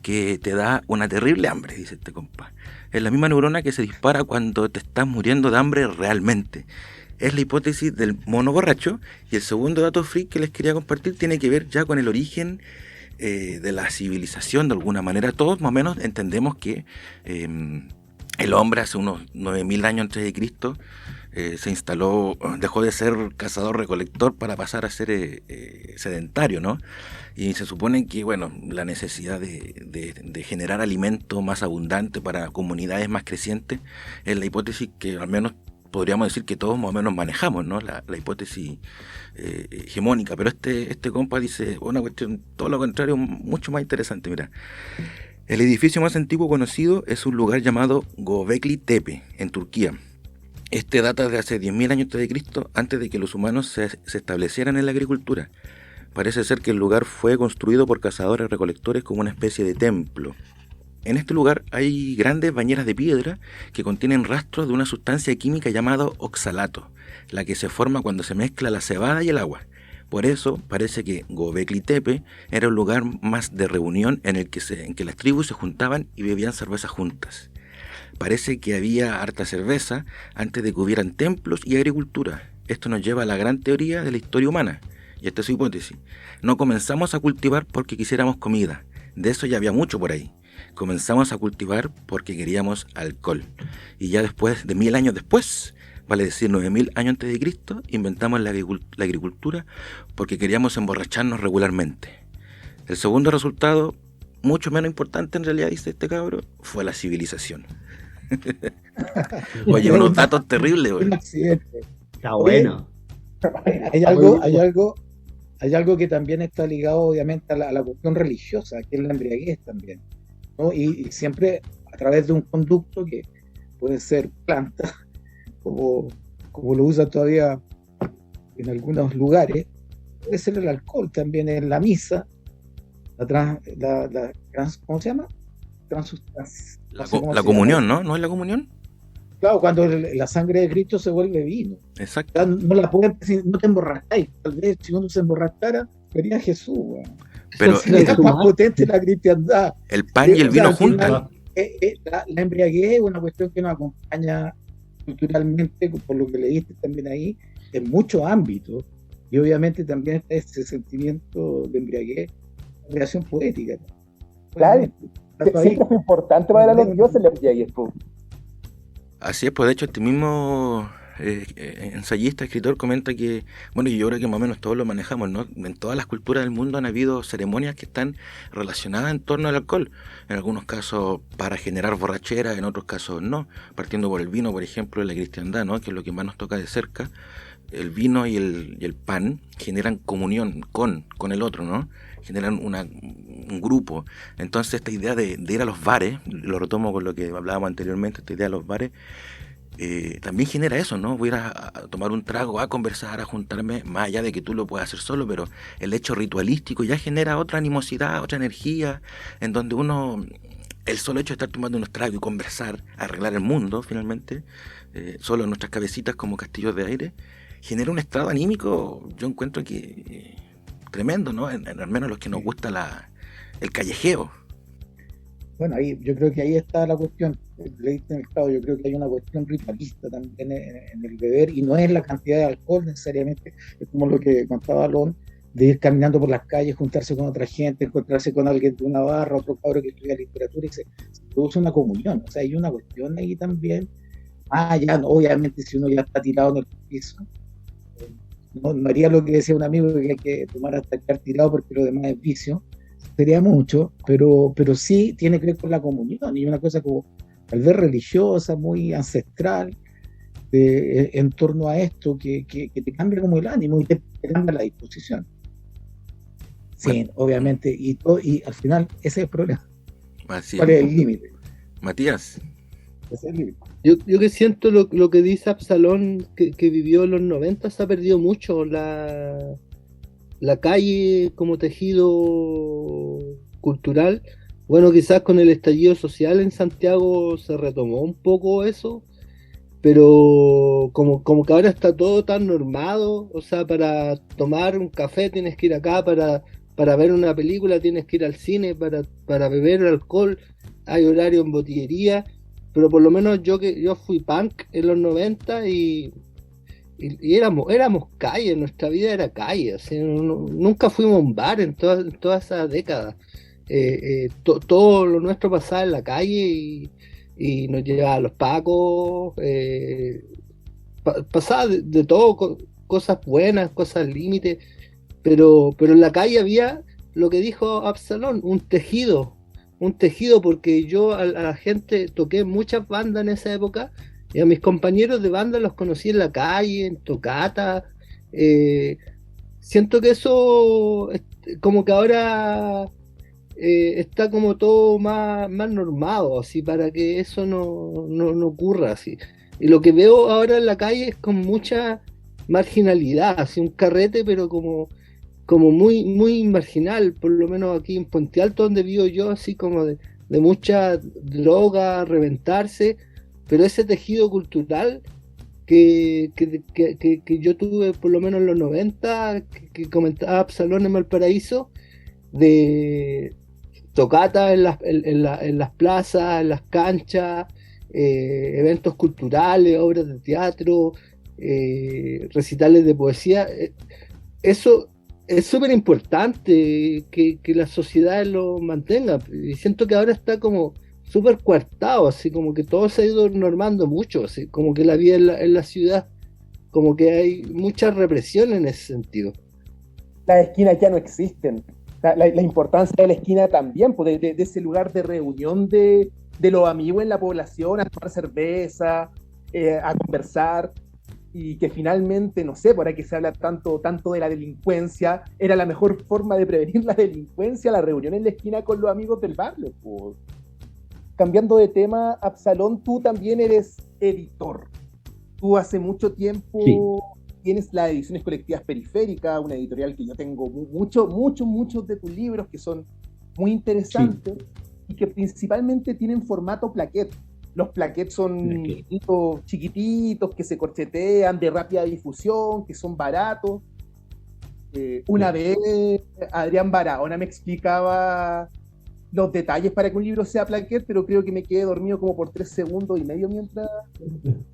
que te da una terrible hambre, dice este compa. Es la misma neurona que se dispara cuando te estás muriendo de hambre realmente. Es la hipótesis del mono borracho. Y el segundo dato freak que les quería compartir tiene que ver ya con el origen de la civilización. De alguna manera todos más o menos entendemos que el hombre hace unos 9000 años antes de Cristo se instaló, dejó de ser cazador-recolector para pasar a ser sedentario, ¿no? Y se supone que, bueno, la necesidad de generar alimento más abundante para comunidades más crecientes es la hipótesis que al menos podríamos decir que todos más o menos manejamos, ¿no? La hipótesis hegemónica. Pero este compa dice una cuestión, todo lo contrario, mucho más interesante. Mira, el edificio más antiguo conocido es un lugar llamado Göbekli Tepe, en Turquía. Este data de hace 10.000 años a.C., antes de que los humanos se establecieran en la agricultura. Parece ser que el lugar fue construido por cazadores-recolectores como una especie de templo. En este lugar hay grandes bañeras de piedra que contienen rastros de una sustancia química llamada oxalato, la que se forma cuando se mezcla la cebada y el agua. Por eso parece que Göbekli Tepe era un lugar más de reunión en que las tribus se juntaban y bebían cerveza juntas. Parece que había harta cerveza antes de que hubieran templos y agricultura. Esto nos lleva a la gran teoría de la historia humana. Y esta es su hipótesis. No comenzamos a cultivar porque quisiéramos comida. De eso ya había mucho por ahí. Comenzamos a cultivar porque queríamos alcohol. Y ya después, de 1000 años después, vale decir 9000 años antes de Cristo, inventamos la agricultura porque queríamos emborracharnos regularmente. El segundo resultado, mucho menos importante en realidad, dice este cabro, fue la civilización. Oye, unos datos terribles, güey. Un accidente. Está bueno. Hay algo que también está ligado obviamente a la cuestión religiosa, que es la embriaguez también, ¿no? Y siempre a través de un conducto que puede ser planta, como lo usa todavía en algunos lugares, puede ser el alcohol también en la misa, ¿cómo se llama? La comunión, ¿no? ¿No es la comunión? Claro, cuando la sangre de Cristo se vuelve vino. Exacto. No te emborracáis. Tal vez si uno se emborrachara, vería a Jesús. Bueno. Pero era más potente la cristiandad. El pan y el vino juntan. La embriaguez es una cuestión que nos acompaña culturalmente, por lo que leíste también ahí, en muchos ámbitos. Y obviamente también está ese sentimiento de embriaguez, creación poética. Claro, siempre fue importante para los dioses la embriaguez. Así es, pues de hecho este mismo ensayista, escritor, comenta que, bueno, y yo creo que más o menos todos lo manejamos, ¿no? En todas las culturas del mundo han habido ceremonias que están relacionadas en torno al alcohol. En algunos casos para generar borrachera, en otros casos no. Partiendo por el vino, por ejemplo, en la cristiandad, ¿no? Que es lo que más nos toca de cerca. El vino y el pan generan comunión con el otro, ¿no? Generan un grupo. Entonces esta idea de ir a los bares, lo retomo con lo que hablábamos anteriormente, esta idea de los bares, también genera eso, ¿no? Voy a ir a tomar un trago, a conversar, a juntarme, más allá de que tú lo puedas hacer solo, pero el hecho ritualístico ya genera otra animosidad, otra energía, en donde uno, el solo hecho de estar tomando unos tragos y conversar, arreglar el mundo, finalmente, solo en nuestras cabecitas como castillos de aire, genera un estado anímico, yo encuentro que tremendo, ¿no? Al menos los que nos gusta el callejeo. Bueno, ahí yo creo que ahí está la cuestión. Leíste en el clavo, yo creo que hay una cuestión ritualista también en el beber, y no es la cantidad de alcohol necesariamente, es como lo que contaba Alon, de ir caminando por las calles, juntarse con otra gente, encontrarse con alguien de una barra, otro cabro que estudia literatura, y se produce una comunión. O sea, hay una cuestión ahí también. Ya, obviamente, si uno ya está tirado en el piso, no haría lo que decía un amigo, que hay que tomar hasta quedar tirado porque lo demás es vicio. Sería mucho, pero sí tiene que ver con la comunión, y una cosa como tal vez religiosa, muy ancestral, en torno a esto, que te cambia como el ánimo y te cambia la disposición. Sí, bueno, obviamente, y al final ese es el problema. ¿Cuál es el límite? Matías. Ese es el límite. Yo que siento lo que dice Absalón, que vivió en los 90, se ha perdido mucho la calle como tejido cultural. Bueno, quizás con el estallido social en Santiago se retomó un poco eso, pero como que ahora está todo tan normado. O sea, para tomar un café tienes que ir acá, para para ver una película tienes que ir al cine, para beber alcohol hay horario en botillería, pero por lo menos yo fui punk en los 90 y éramos calle, nuestra vida era calle, así, nunca fuimos a un bar en toda esa década. Todo lo nuestro pasaba en la calle y nos llevaba a los pacos, pasaba de todo, cosas buenas, cosas límites, pero en la calle había lo que dijo Absalón, un tejido porque yo a la gente toqué muchas bandas en esa época y a mis compañeros de banda los conocí en la calle, en tocata. Siento que eso como que ahora está como todo más normado, así, para que eso no ocurra así. Y lo que veo ahora en la calle es con mucha marginalidad, así un carrete, pero como muy, muy marginal, por lo menos aquí en Puente Alto, donde vivo yo, así como de mucha droga, reventarse, pero ese tejido cultural que yo tuve por lo menos en los 90, que comentaba Absalón en Valparaíso, de tocatas en las plazas, en las canchas, eventos culturales, obras de teatro, recitales de poesía. Eso es súper importante que la sociedad lo mantenga, y siento que ahora está como súper coartado, así como que todo se ha ido normando mucho, así como que la vida en la ciudad, como que hay mucha represión en ese sentido. Las esquinas ya no existen. La importancia de la esquina también, pues, de ese lugar de reunión de los amigos en la población, a tomar cerveza, a conversar, y que finalmente, no sé, por ahí que se habla tanto de la delincuencia, era la mejor forma de prevenir la delincuencia, la reunión en la esquina con los amigos del barrio. Pues. Cambiando de tema, Absalón, tú también eres editor. Tú hace mucho tiempo... Sí. Tienes las ediciones colectivas Periférica, una editorial que yo tengo muchos de tus libros que son muy interesantes, sí, y que principalmente tienen formato plaquet. Los plaquets son libritos chiquititos que se corchetean, de rápida difusión, que son baratos. Una vez Adrián Barahona me explicaba los detalles para que un libro sea plaquet, pero creo que me quedé dormido como por 3 segundos y medio mientras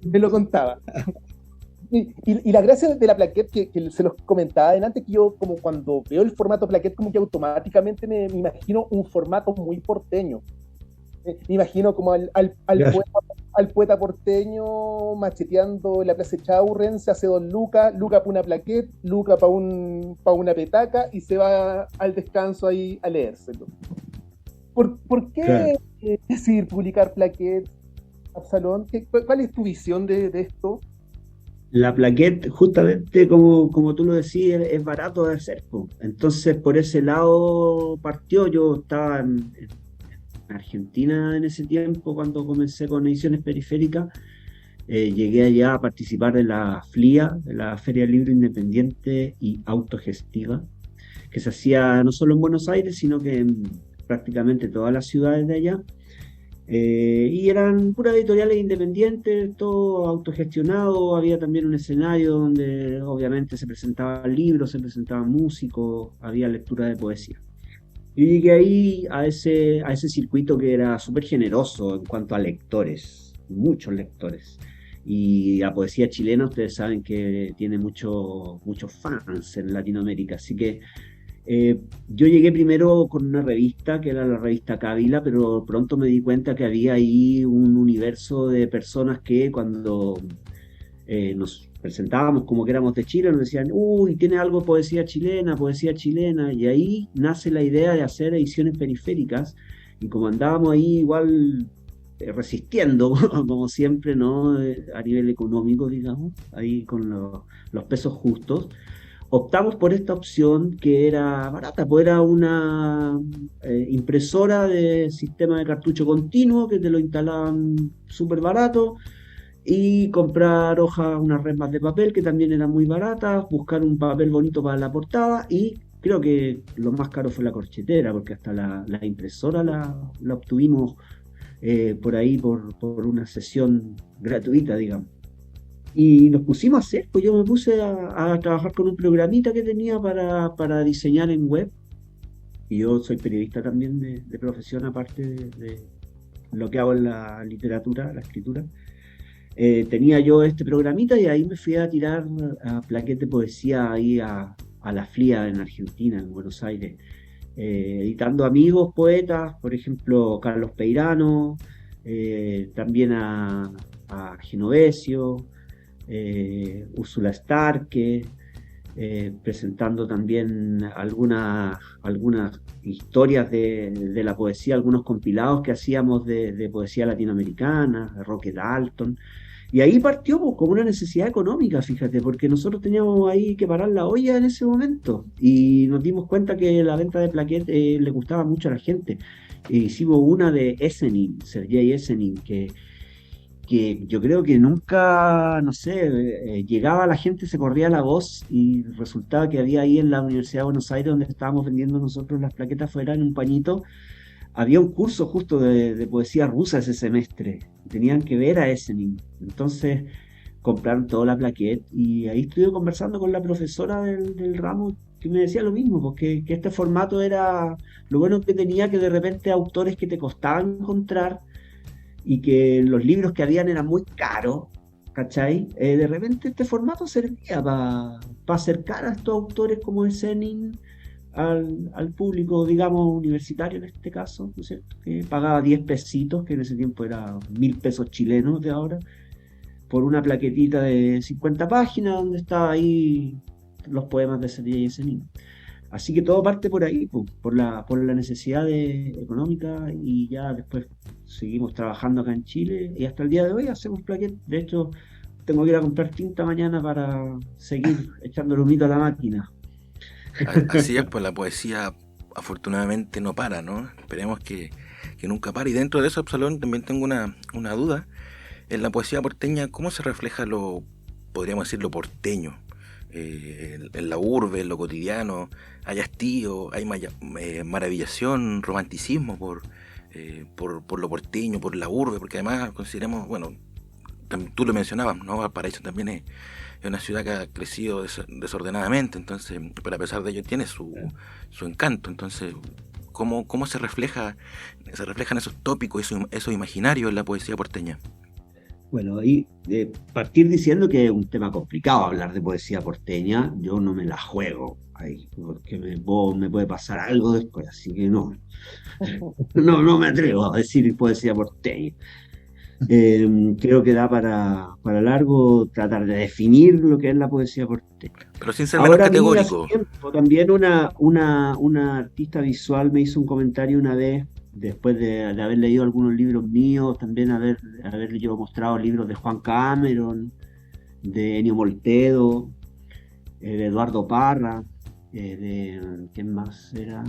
me lo contaba. Y la gracia de la plaquette, que se los comentaba adelante, que yo como cuando veo el formato plaquette, como que automáticamente me imagino un formato muy porteño. Me imagino como al poeta porteño macheteando en la Plaza Chaurren, se hace 2 lucas para una plaquette, lucas para una petaca, y se va al descanso ahí a leérselo. ¿Por qué decidir publicar plaquette, Absalón? ¿Cuál es tu visión de esto? La plaquette, justamente como tú lo decías, es barato de hacer. Entonces, por ese lado partió. Yo estaba en Argentina en ese tiempo, cuando comencé con ediciones periféricas. Llegué allá a participar de la FLIA, de la Feria del Libro Independiente y Autogestiva, que se hacía no solo en Buenos Aires, sino que en prácticamente todas las ciudades de allá. Y eran puras editoriales independientes, todo autogestionado. Había también un escenario donde obviamente se presentaban libros, se presentaban músicos, había lectura de poesía. Y llegué ahí a ese circuito que era súper generoso en cuanto a lectores, muchos lectores. Y la poesía chilena, ustedes saben que tiene muchos fans en Latinoamérica, así que yo llegué primero con una revista, que era la revista Cávila, pero pronto me di cuenta que había ahí un universo de personas que cuando nos presentábamos como que éramos de Chile, nos decían, uy, tiene algo de poesía chilena, y ahí nace la idea de hacer ediciones periféricas, y como andábamos ahí igual resistiendo, como siempre, ¿no? A nivel económico, digamos, ahí con los pesos justos, optamos por esta opción que era barata, pues era una impresora de sistema de cartucho continuo que te lo instalaban súper barato, y comprar hojas, unas resmas de papel que también eran muy baratas, buscar un papel bonito para la portada, y creo que lo más caro fue la corchetera, porque hasta la impresora la obtuvimos por ahí por una sesión gratuita, digamos. Y nos pusimos a hacer, pues yo me puse a trabajar con un programita que tenía para diseñar en web, y yo soy periodista también de profesión, aparte de lo que hago en la literatura, la escritura. Tenía yo este programita y ahí me fui a tirar a plaquet de poesía ahí a la FLIA en Argentina, en Buenos Aires, editando amigos, poetas, por ejemplo, Carlos Peirano, también a Genovesio, Úrsula Starke, presentando también algunas historias de la poesía, algunos compilados que hacíamos de poesía latinoamericana, de Roque Dalton. Y ahí partió pues, como una necesidad económica, fíjate, porque nosotros teníamos ahí que parar la olla en ese momento y nos dimos cuenta que la venta de plaquet le gustaba mucho a la gente. E hicimos una de Esenin, Sergei Esenin, que yo creo que nunca, no sé, llegaba la gente, se corría la voz y resultaba que había ahí en la Universidad de Buenos Aires, donde estábamos vendiendo nosotros las plaquetas fuera en un pañito, había un curso justo de poesía rusa ese semestre, tenían que ver a Esenin, entonces compraron toda la plaqueta y ahí estuve conversando con la profesora del ramo que me decía lo mismo, porque que este formato era lo bueno que tenía, que de repente autores que te costaban encontrar y que los libros que habían eran muy caros, ¿cachai? De repente este formato servía para acercar a estos autores como Esenin al público, digamos, universitario en este caso, ¿no es cierto? Que pagaba 10 pesitos, que en ese tiempo era 1.000 pesos chilenos de ahora, por una plaquetita de 50 páginas donde estaba ahí los poemas de Sergei Esenin. Así que todo parte por ahí, por la necesidad económica, y ya después seguimos trabajando acá en Chile y hasta el día de hoy hacemos plaquetas. De hecho, tengo que ir a comprar tinta mañana para seguir echando el humito a la máquina. Así es, pues la poesía afortunadamente no para, ¿no? Esperemos que nunca pare. Y dentro de eso, Absalón, también tengo una duda. En la poesía porteña, ¿cómo se refleja podríamos decir, lo porteño? En la urbe, en lo cotidiano, hay hastío, hay maravillación, romanticismo por lo porteño, por la urbe, porque además consideremos, bueno, tú lo mencionabas, ¿no? Valparaíso también es una ciudad que ha crecido desordenadamente, entonces, pero a pesar de ello tiene su encanto. Entonces, ¿cómo se reflejan esos tópicos, esos imaginarios en la poesía porteña? Bueno, ahí partir diciendo que es un tema complicado hablar de poesía porteña. Yo no me la juego ahí, porque me puede pasar algo después, así que no me atrevo a decir poesía porteña. Creo que da para largo tratar de definir lo que es la poesía porteña. Pero sin ser menos categórico. También una artista visual me hizo un comentario una vez, después de haber leído algunos libros míos, también haber yo mostrado libros de Juan Cameron, de Ennio Moltedo, de Eduardo Parra, ¿quién más era?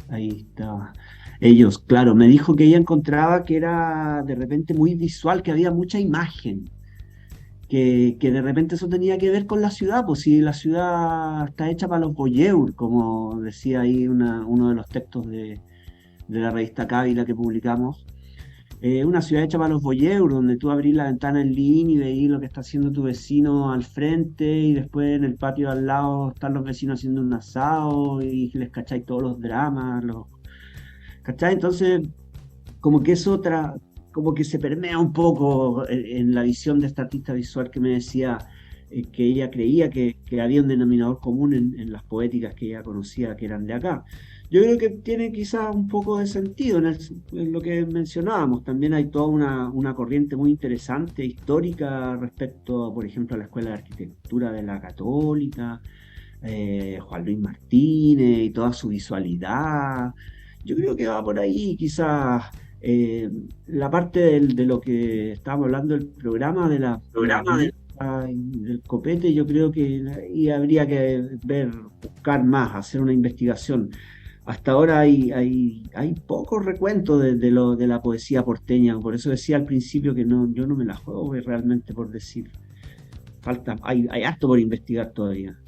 Ahí estaba. Ellos, claro, me dijo que ella encontraba que era de repente muy visual, que había mucha imagen, que de repente eso tenía que ver con la ciudad, pues si la ciudad está hecha para los voyeurs, como decía ahí uno de los textos de la revista Cávila que publicamos. Una ciudad hecha para los voyeurs, donde tú abrís la ventana en línea y veís lo que está haciendo tu vecino al frente, y después en el patio al lado están los vecinos haciendo un asado y les cacháis todos los dramas, ¿cachai? Entonces, como que es como que se permea un poco en la visión de esta artista visual que me decía que ella creía que había un denominador común en las poéticas que ella conocía que eran de acá. Yo creo que tiene quizás un poco de sentido en lo que mencionábamos. También hay toda una corriente muy interesante, histórica, respecto, por ejemplo, a la Escuela de Arquitectura de la Católica, Juan Luis Martínez y toda su visualidad. Yo creo que va por ahí, quizás la parte de lo que estábamos hablando del programa, del copete. Yo creo que ahí habría que buscar más, hacer una investigación. Hasta ahora hay pocos recuentos de la poesía porteña, por eso decía al principio que yo no me la juego realmente por decir. Hay harto por investigar todavía.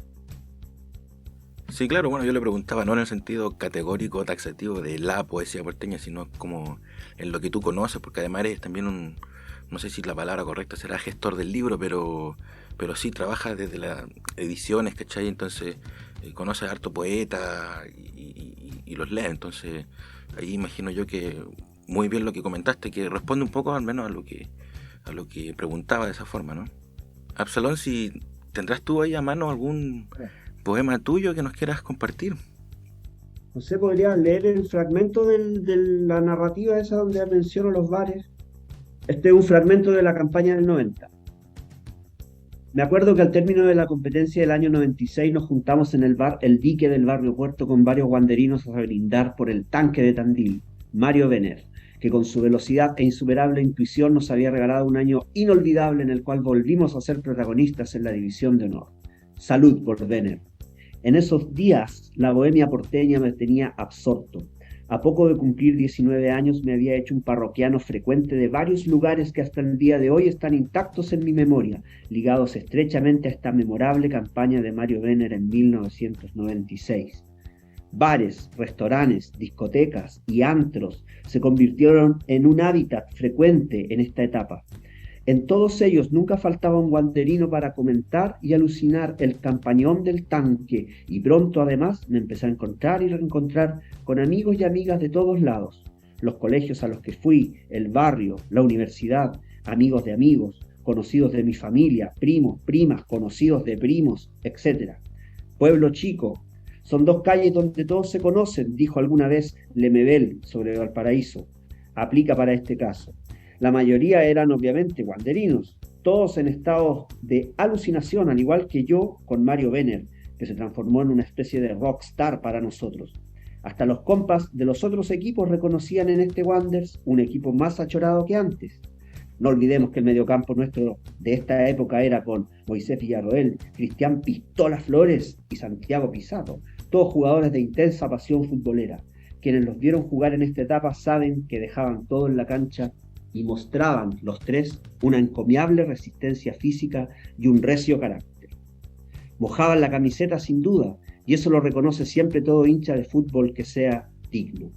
Sí, claro, bueno, yo le preguntaba no en el sentido categórico o taxativo de la poesía porteña, sino como en lo que tú conoces, porque además eres también no sé si la palabra correcta será gestor del libro, pero sí trabaja desde las ediciones, ¿cachai? Entonces conoce a harto poeta y los lee, entonces ahí imagino yo que muy bien lo que comentaste, que responde un poco al menos a lo que preguntaba de esa forma, ¿no? Absalón, si tendrás tú ahí a mano algún poema tuyo que nos quieras compartir. José, ¿podría leer el fragmento de la narrativa esa donde menciono los bares? Este es un fragmento de la campaña del 90. Me acuerdo que al término de la competencia del año 96 nos juntamos en el bar El Dique del barrio Puerto con varios guanderinos a brindar por el tanque de Tandil, Mario Benner, que con su velocidad e insuperable intuición nos había regalado un año inolvidable en el cual volvimos a ser protagonistas en la división de honor. Salud por Benner. En esos días la bohemia porteña me tenía absorto. A poco de cumplir 19 años me había hecho un parroquiano frecuente de varios lugares que hasta el día de hoy están intactos en mi memoria, ligados estrechamente a esta memorable campaña de Mario Benner en 1996. Bares, restaurantes, discotecas y antros se convirtieron en un hábitat frecuente en esta etapa. En todos ellos nunca faltaba un guanderino para comentar y alucinar el campañón del tanque, y pronto además me empecé a encontrar y reencontrar con amigos y amigas de todos lados, los colegios a los que fui, el barrio, la universidad, amigos de amigos, conocidos de mi familia, primos, primas, conocidos de primos, etc. Pueblo chico, son dos calles donde todos se conocen, dijo alguna vez Lemebel sobre Valparaíso. Aplica para este caso. La mayoría eran obviamente guanderinos, todos en estado de alucinación, al igual que yo con Mario Benner, que se transformó en una especie de rockstar para nosotros. Hasta los compas de los otros equipos reconocían en este Wanderers un equipo más achorado que antes. No olvidemos que el mediocampo nuestro de esta época era con Moisés Villarroel, Cristian Pistola Flores y Santiago Pizarro, todos jugadores de intensa pasión futbolera. Quienes los vieron jugar en esta etapa saben que dejaban todo en la cancha y mostraban los tres una encomiable resistencia física y un recio carácter. Mojaban la camiseta sin duda, y eso lo reconoce siempre todo hincha de fútbol que sea digno.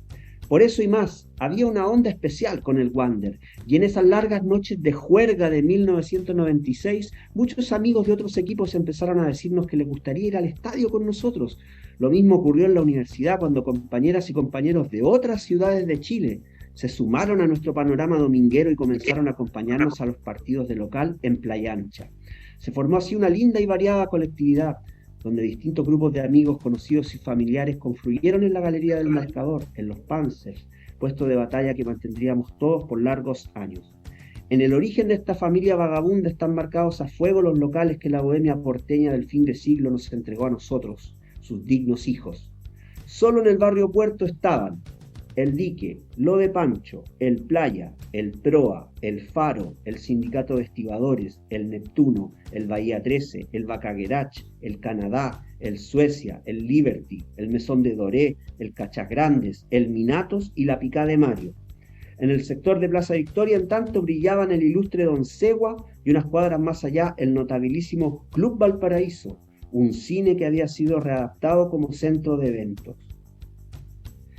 Por eso y más, había una onda especial con el Wander, y en esas largas noches de juerga de 1996, muchos amigos de otros equipos empezaron a decirnos que les gustaría ir al estadio con nosotros. Lo mismo ocurrió en la universidad cuando compañeras y compañeros de otras ciudades de Chile se sumaron a nuestro panorama dominguero y comenzaron a acompañarnos a los partidos de local en Playa Ancha. Se formó así una linda y variada colectividad, donde distintos grupos de amigos, conocidos y familiares confluyeron en la Galería del Marcador, en los Panzers, puesto de batalla que mantendríamos todos por largos años. En el origen de esta familia vagabunda están marcados a fuego los locales que la bohemia porteña del fin de siglo nos entregó a nosotros, sus dignos hijos. Solo en el barrio Puerto estaban El Dique, Lo de Pancho, El Playa, El Proa, El Faro, el Sindicato de Estibadores, El Neptuno, el Bahía 13, el Bacaguerach, el Canadá, el Suecia, el Liberty, el Mesón de Doré, el Cachas Grandes, el Minatos y la Picá de Mario. En el sector de Plaza Victoria, en tanto, brillaban el ilustre Don Segua y unas cuadras más allá el notabilísimo Club Valparaíso, un cine que había sido readaptado como centro de eventos.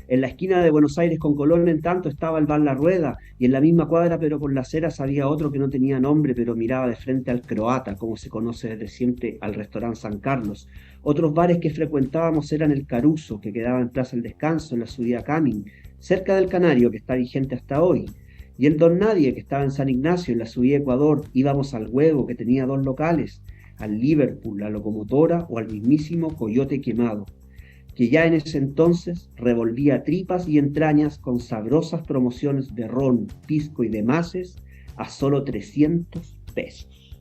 En la esquina de Buenos Aires con Colón, en tanto, estaba el Bar La Rueda, y en la misma cuadra, pero con las Heras, había otro que no tenía nombre, pero miraba de frente al Croata, como se conoce desde siempre al restaurante San Carlos. Otros bares que frecuentábamos eran el Caruso, que quedaba en Plaza El Descanso, en la subida Camin, cerca del Canario, que está vigente hasta hoy, y el Don Nadie, que estaba en San Ignacio, en la subida Ecuador. Íbamos al Huevo, que tenía 2 locales, al Liverpool, la Locomotora o al mismísimo Coyote Quemado, que ya en ese entonces revolvía tripas y entrañas con sabrosas promociones de ron, pisco y demases a solo 300 pesos.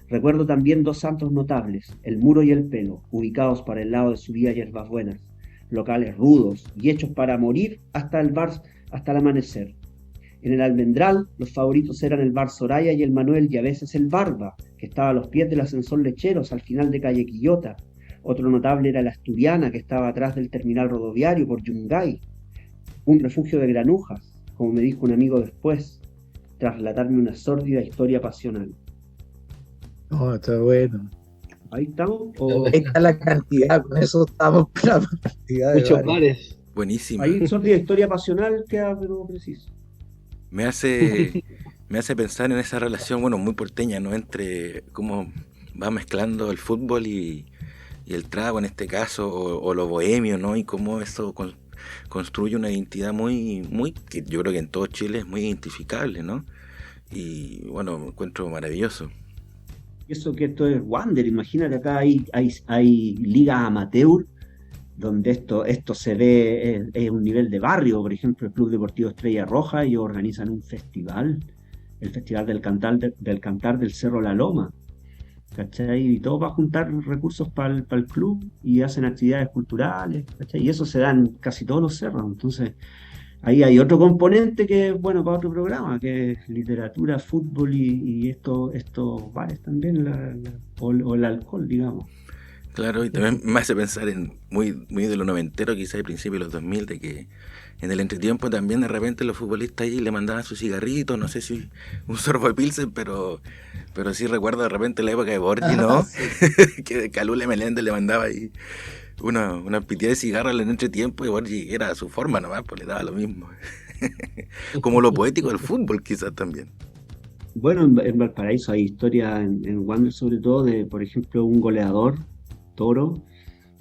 Recuerdo también 2 santos notables, el Muro y el Pelo, ubicados para el lado de subida Hierbas Buenas, locales rudos y hechos para morir hasta el amanecer. En el Almendral, los favoritos eran el Bar Soraya y el Manuel, y a veces el Barba, que estaba a los pies del ascensor Lecheros, al final de calle Quillota. Otro notable era la Asturiana, que estaba atrás del terminal rodoviario por Yungay, un refugio de granujas, como me dijo un amigo después, tras relatarme una sórdida historia pasional. No, está bueno. ¿Ahí estamos? Ahí está la cantidad, con eso estamos con la cantidad de Muchos bares. Buenísimo. Ahí sórdida historia pasional queda pero preciso. Me hace Me hace pensar en esa relación, bueno, muy porteña, ¿no? Entre cómo va mezclando el fútbol y el trago en este caso, o lo bohemio, ¿no? Y cómo eso construye una identidad muy, que yo creo que en todo Chile es muy identificable, ¿no? Y bueno, me encuentro maravilloso. Eso que esto es Wander, imagínate acá hay ligas amateur donde esto se ve, es un nivel de barrio. Por ejemplo, el Club Deportivo Estrella Roja, ellos organizan un festival, el Festival del Cantar del Cerro La Loma, ¿cachai? Y todo para juntar recursos para el club, y hacen actividades culturales, ¿cachai? Y eso se da en casi todos los cerros. Entonces, ahí hay otro componente que es bueno para otro programa, que es literatura, fútbol y estos bares también, o el alcohol, digamos. Claro, y también me hace pensar en muy de los noventeros, quizás de principios de los 2000, de que en el entretiempo también de repente los futbolistas ahí le mandaban sus cigarritos, no sé si un sorbo de Pilsen, pero sí recuerdo de repente la época de Borgi, ¿no? Sí. Que Calule Meléndez le mandaba ahí una pitilla de cigarro en el entretiempo, y Borgi era su forma nomás, pues le daba lo mismo. Como lo poético del fútbol quizás también. Bueno, en Valparaíso hay historia, en Wander sobre todo, de, por ejemplo, un goleador, Toro,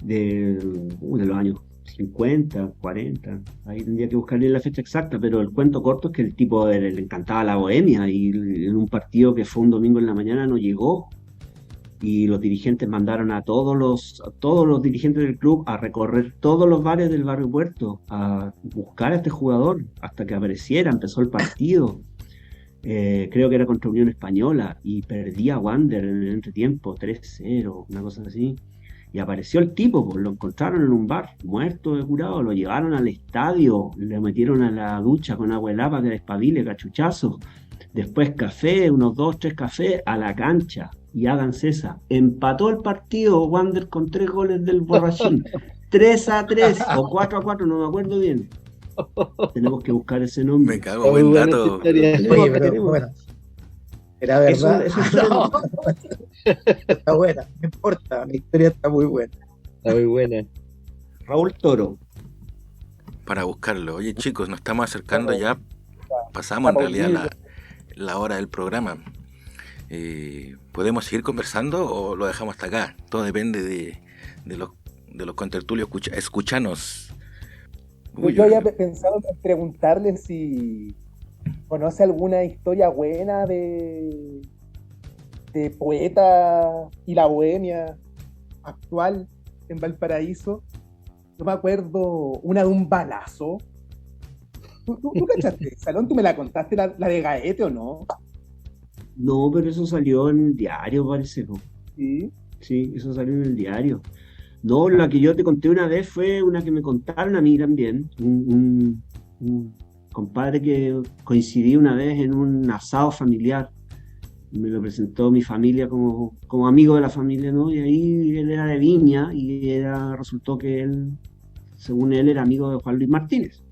de los años 50, 40, ahí tendría que buscarle la fecha exacta, pero el cuento corto es que el tipo le encantaba la bohemia, y en un partido que fue un domingo en la mañana no llegó, y los dirigentes mandaron a todos los dirigentes del club a recorrer todos los bares del barrio Puerto a buscar a este jugador hasta que apareciera. Empezó el partido, creo que era contra Unión Española, y perdía Wander en el entretiempo 3-0, una cosa así. Y apareció el tipo, pues lo encontraron en un bar, muerto de curado, lo llevaron al estadio, le metieron a la ducha con agua helada para que despabile, cachuchazo. Después café, unos 2-3 cafés, a la cancha. Y háganse esa. Empató el partido Wander con 3 goles del Borrachín. 3-3 o 4-4, no me acuerdo bien. Tenemos que buscar ese nombre. Me cago, buen dato. Oye, pero bueno, era verdad. No, está buena, no importa, la historia está muy buena. Está muy buena. Raúl Toro. Para buscarlo. Oye, chicos, nos estamos acercando ya. Pasamos en realidad la hora del programa. ¿Podemos seguir conversando o lo dejamos hasta acá? Todo depende de los contertulios escuchanos. Yo había pensado en preguntarle si conoce alguna historia buena de poeta y la bohemia actual en Valparaíso. Yo me acuerdo una de un balazo. ¿Tú cachaste, Salón? ¿Tú me la contaste, la de Gaete, o no? No, pero eso salió en el diario, parece. ¿No? Sí. Sí, eso salió en el diario. No, la que yo te conté una vez fue una que me contaron a mí también. Un compadre que coincidí una vez en un asado familiar. Me lo presentó mi familia como amigo de la familia, ¿no? Y ahí él era de Viña, y resultó que él, según él, era amigo de Juan Luis Martínez.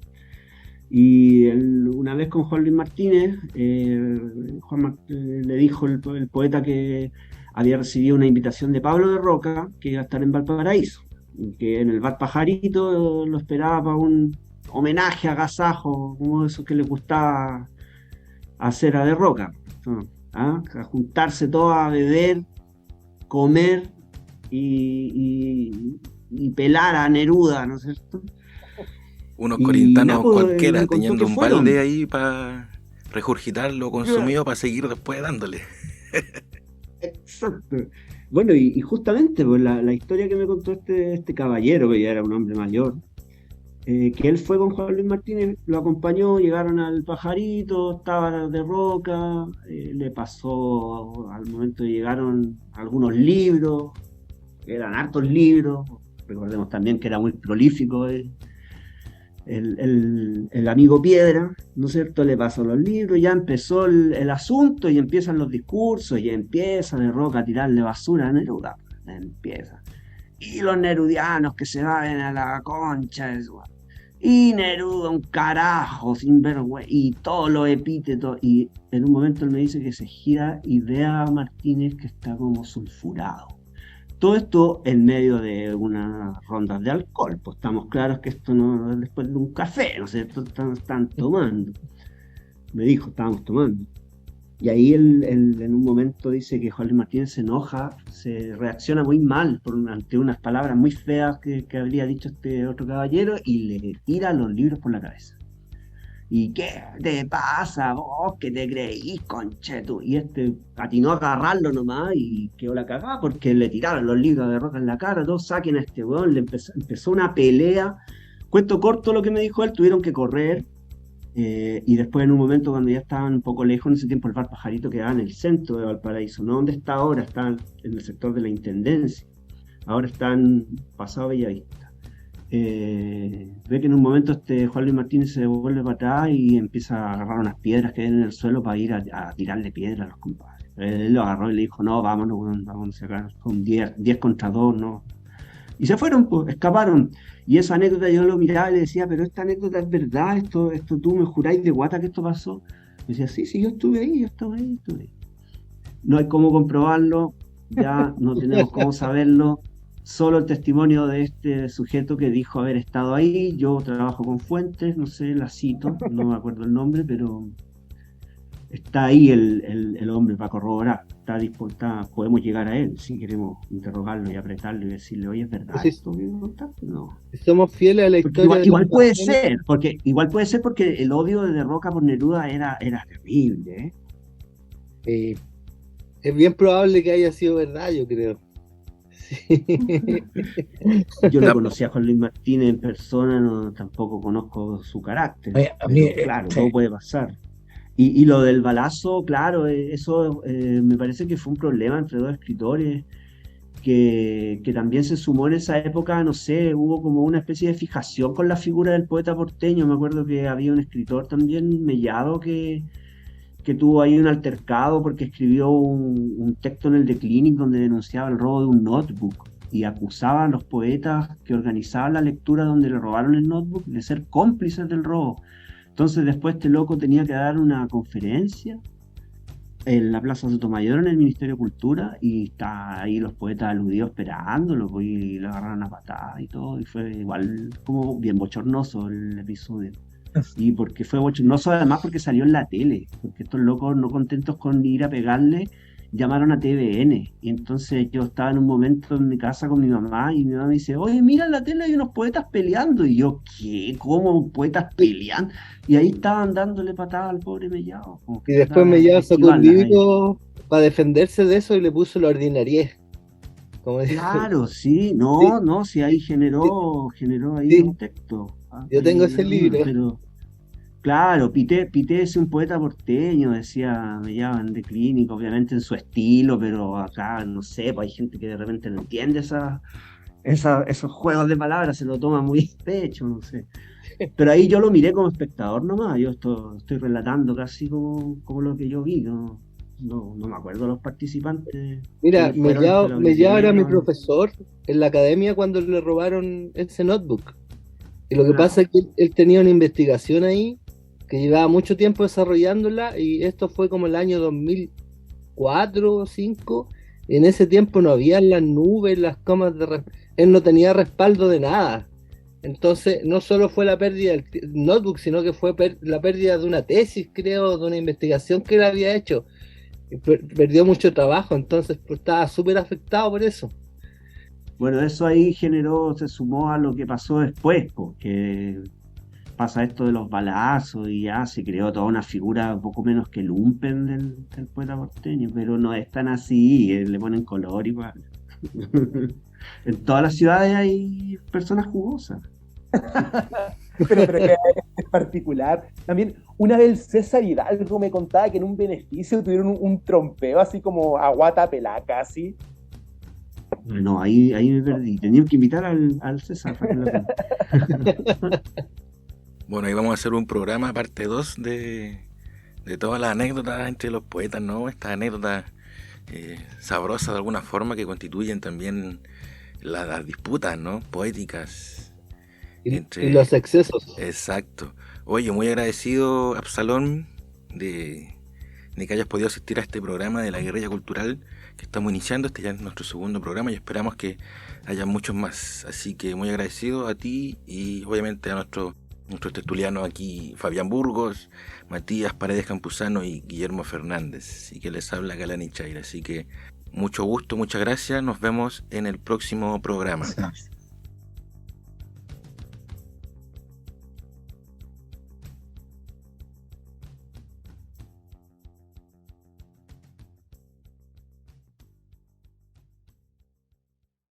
Y una vez con Juan Luis Martínez, le dijo el poeta que había recibido una invitación de Pablo de Roca, que iba a estar en Valparaíso, y que en el bar Pajarito lo esperaba para un homenaje, agasajo, como eso que le gustaba hacer a de Roca, ¿no? A juntarse todos a beber, comer y pelar a Neruda, ¿no es cierto? Unos corintanos pues, cualquiera teniendo un balde ahí para regurgitar lo consumido, para seguir después dándole. Exacto. Bueno, y justamente pues, la historia que me contó este caballero, que ya era un hombre mayor, que él fue con Juan Luis Martínez, lo acompañó, llegaron al Pajarito, estaba de Roca, le pasó, al momento llegaron algunos libros, eran hartos libros, recordemos también que era muy prolífico el amigo Piedra, ¿no es cierto? Le pasó los libros, ya empezó el asunto, y empiezan los discursos, y empieza de Roca a tirarle basura a Neruda, empieza. Y los nerudianos que se vayan a la concha, y Neruda un carajo, sin vergüenza, y todos los epítetos, y en un momento él me dice que se gira y ve a Martínez que está como sulfurado. Todo esto en medio de unas rondas de alcohol, pues estamos claros que esto no es después de un café, ¿no es cierto? Están tomando. Me dijo, estábamos tomando. Y ahí en un momento dice que Juan Luis Martínez se enoja, se reacciona muy mal ante unas palabras muy feas que habría dicho este otro caballero y le tira los libros por la cabeza. ¿Y qué te pasa vos que te creís, conchetu? Y este atinó a agarrarlo nomás y quedó la cagada porque le tiraron los libros de Roca en la cara, todos saquen a este weón, empezó una pelea. Cuento corto lo que me dijo él, tuvieron que correr. Y después en un momento cuando ya estaban un poco lejos, en ese tiempo el bar Pajarito quedaba en el centro de Valparaíso, no donde está ahora, está en el sector de la Intendencia, ahora están pasado Bellavista. Ve que en un momento Juan Luis Martínez se devuelve para atrás y empieza a agarrar unas piedras que hay en el suelo para ir a tirarle piedras a los compadres. Él lo agarró y le dijo, no, vámonos, vámonos a sacar, son 10 contra 2, no. Y se fueron, pues, escaparon. Y esa anécdota yo lo miraba y le decía, pero esta anécdota es verdad, esto tú me juráis de guata que esto pasó. Me decía, sí, yo estuve ahí. No hay cómo comprobarlo, ya no tenemos cómo saberlo, solo el testimonio de este sujeto que dijo haber estado ahí. Yo trabajo con fuentes, no sé, la cito, no me acuerdo el nombre, pero está ahí el hombre para corroborar, está dispuesto, podemos llegar a él si queremos interrogarlo y apretarlo y decirle, oye, ¿es verdad esto que me contaste? No. Somos fieles a la historia. Igual puede ser, porque el odio de Roca por Neruda era terrible, es bien probable que haya sido verdad, yo creo. Sí. Yo no conocí a Juan Luis Martínez en persona, tampoco conozco su carácter. Claro, todo puede pasar. Y lo del balazo, claro, eso me parece que fue un problema entre dos escritores que también se sumó en esa época, no sé, hubo como una especie de fijación con la figura del poeta porteño. Me acuerdo que había un escritor también, Mellado, que tuvo ahí un altercado porque escribió un texto en el The Clinic donde denunciaba el robo de un notebook y acusaba a los poetas que organizaban la lectura donde le robaron el notebook de ser cómplices del robo. Entonces después este loco tenía que dar una conferencia en la Plaza Sotomayor en el Ministerio de Cultura y está ahí los poetas aludidos esperándolo y lo agarraron a patadas y todo, y fue igual como bien bochornoso el episodio. Y porque fue bochornoso además porque salió en la tele, porque estos locos no contentos con ir a pegarle llamaron a TVN, y entonces yo estaba en un momento en mi casa con mi mamá y mi mamá me dice, oye, mira en la tele hay unos poetas peleando, y yo, ¿qué? ¿Cómo poetas pelean? Y ahí estaban dándole patadas al pobre Mellado. Y después Mellado sacó un libro para defenderse de eso y le puso la ordinariez. Claro, sí, no, sí, ahí generó ahí un texto. Yo tengo ese libro. Pero, claro, Pité es un poeta porteño, decía, me llaman de Clínico, obviamente en su estilo, pero acá, no sé, pues hay gente que de repente no entiende esos juegos de palabras, se lo toma muy a pecho, no sé. Pero ahí yo lo miré como espectador nomás, yo estoy relatando casi como lo que yo vi, no me acuerdo los participantes. Mira, Mellado era mi profesor en la academia cuando le robaron ese notebook. Y lo que pasa es que él tenía una investigación ahí que llevaba mucho tiempo desarrollándola, y esto fue como el año 2004 o 2005. En ese tiempo no había las nubes, las comas él no tenía respaldo de nada. Entonces no solo fue la pérdida del notebook, sino que fue la pérdida de una tesis, creo, de una investigación que él había hecho. Perdió mucho trabajo, entonces estaba súper afectado por eso. Bueno, eso ahí se sumó a lo que pasó después, porque pasa esto de los balazos y ya se creó toda una figura un poco menos que lumpen del poeta porteño, pero no es tan así, le ponen color igual. En todas las ciudades hay personas jugosas. pero que es particular. También una vez César Hidalgo me contaba que en un beneficio tuvieron un trompeo así como a guata pelá casi. No, ahí me perdí. Teníamos que invitar al César. Bueno, ahí vamos a hacer un programa, parte 2 de todas las anécdotas entre los poetas, ¿no? Estas anécdotas sabrosas de alguna forma que constituyen también las disputas, ¿no? Poéticas. Y los excesos. Exacto. Oye, muy agradecido, Absalón, de que hayas podido asistir a este programa de la Guerrilla Cultural que estamos iniciando. Este ya es nuestro segundo programa y esperamos que haya muchos más. Así que muy agradecido a ti y obviamente a nuestros Nuestros tertulianos aquí, Fabián Burgos, Matías Paredes Campuzano y Guillermo Fernández. Y que les habla Galán Chaira. Así que mucho gusto, muchas gracias. Nos vemos en el próximo programa. Gracias.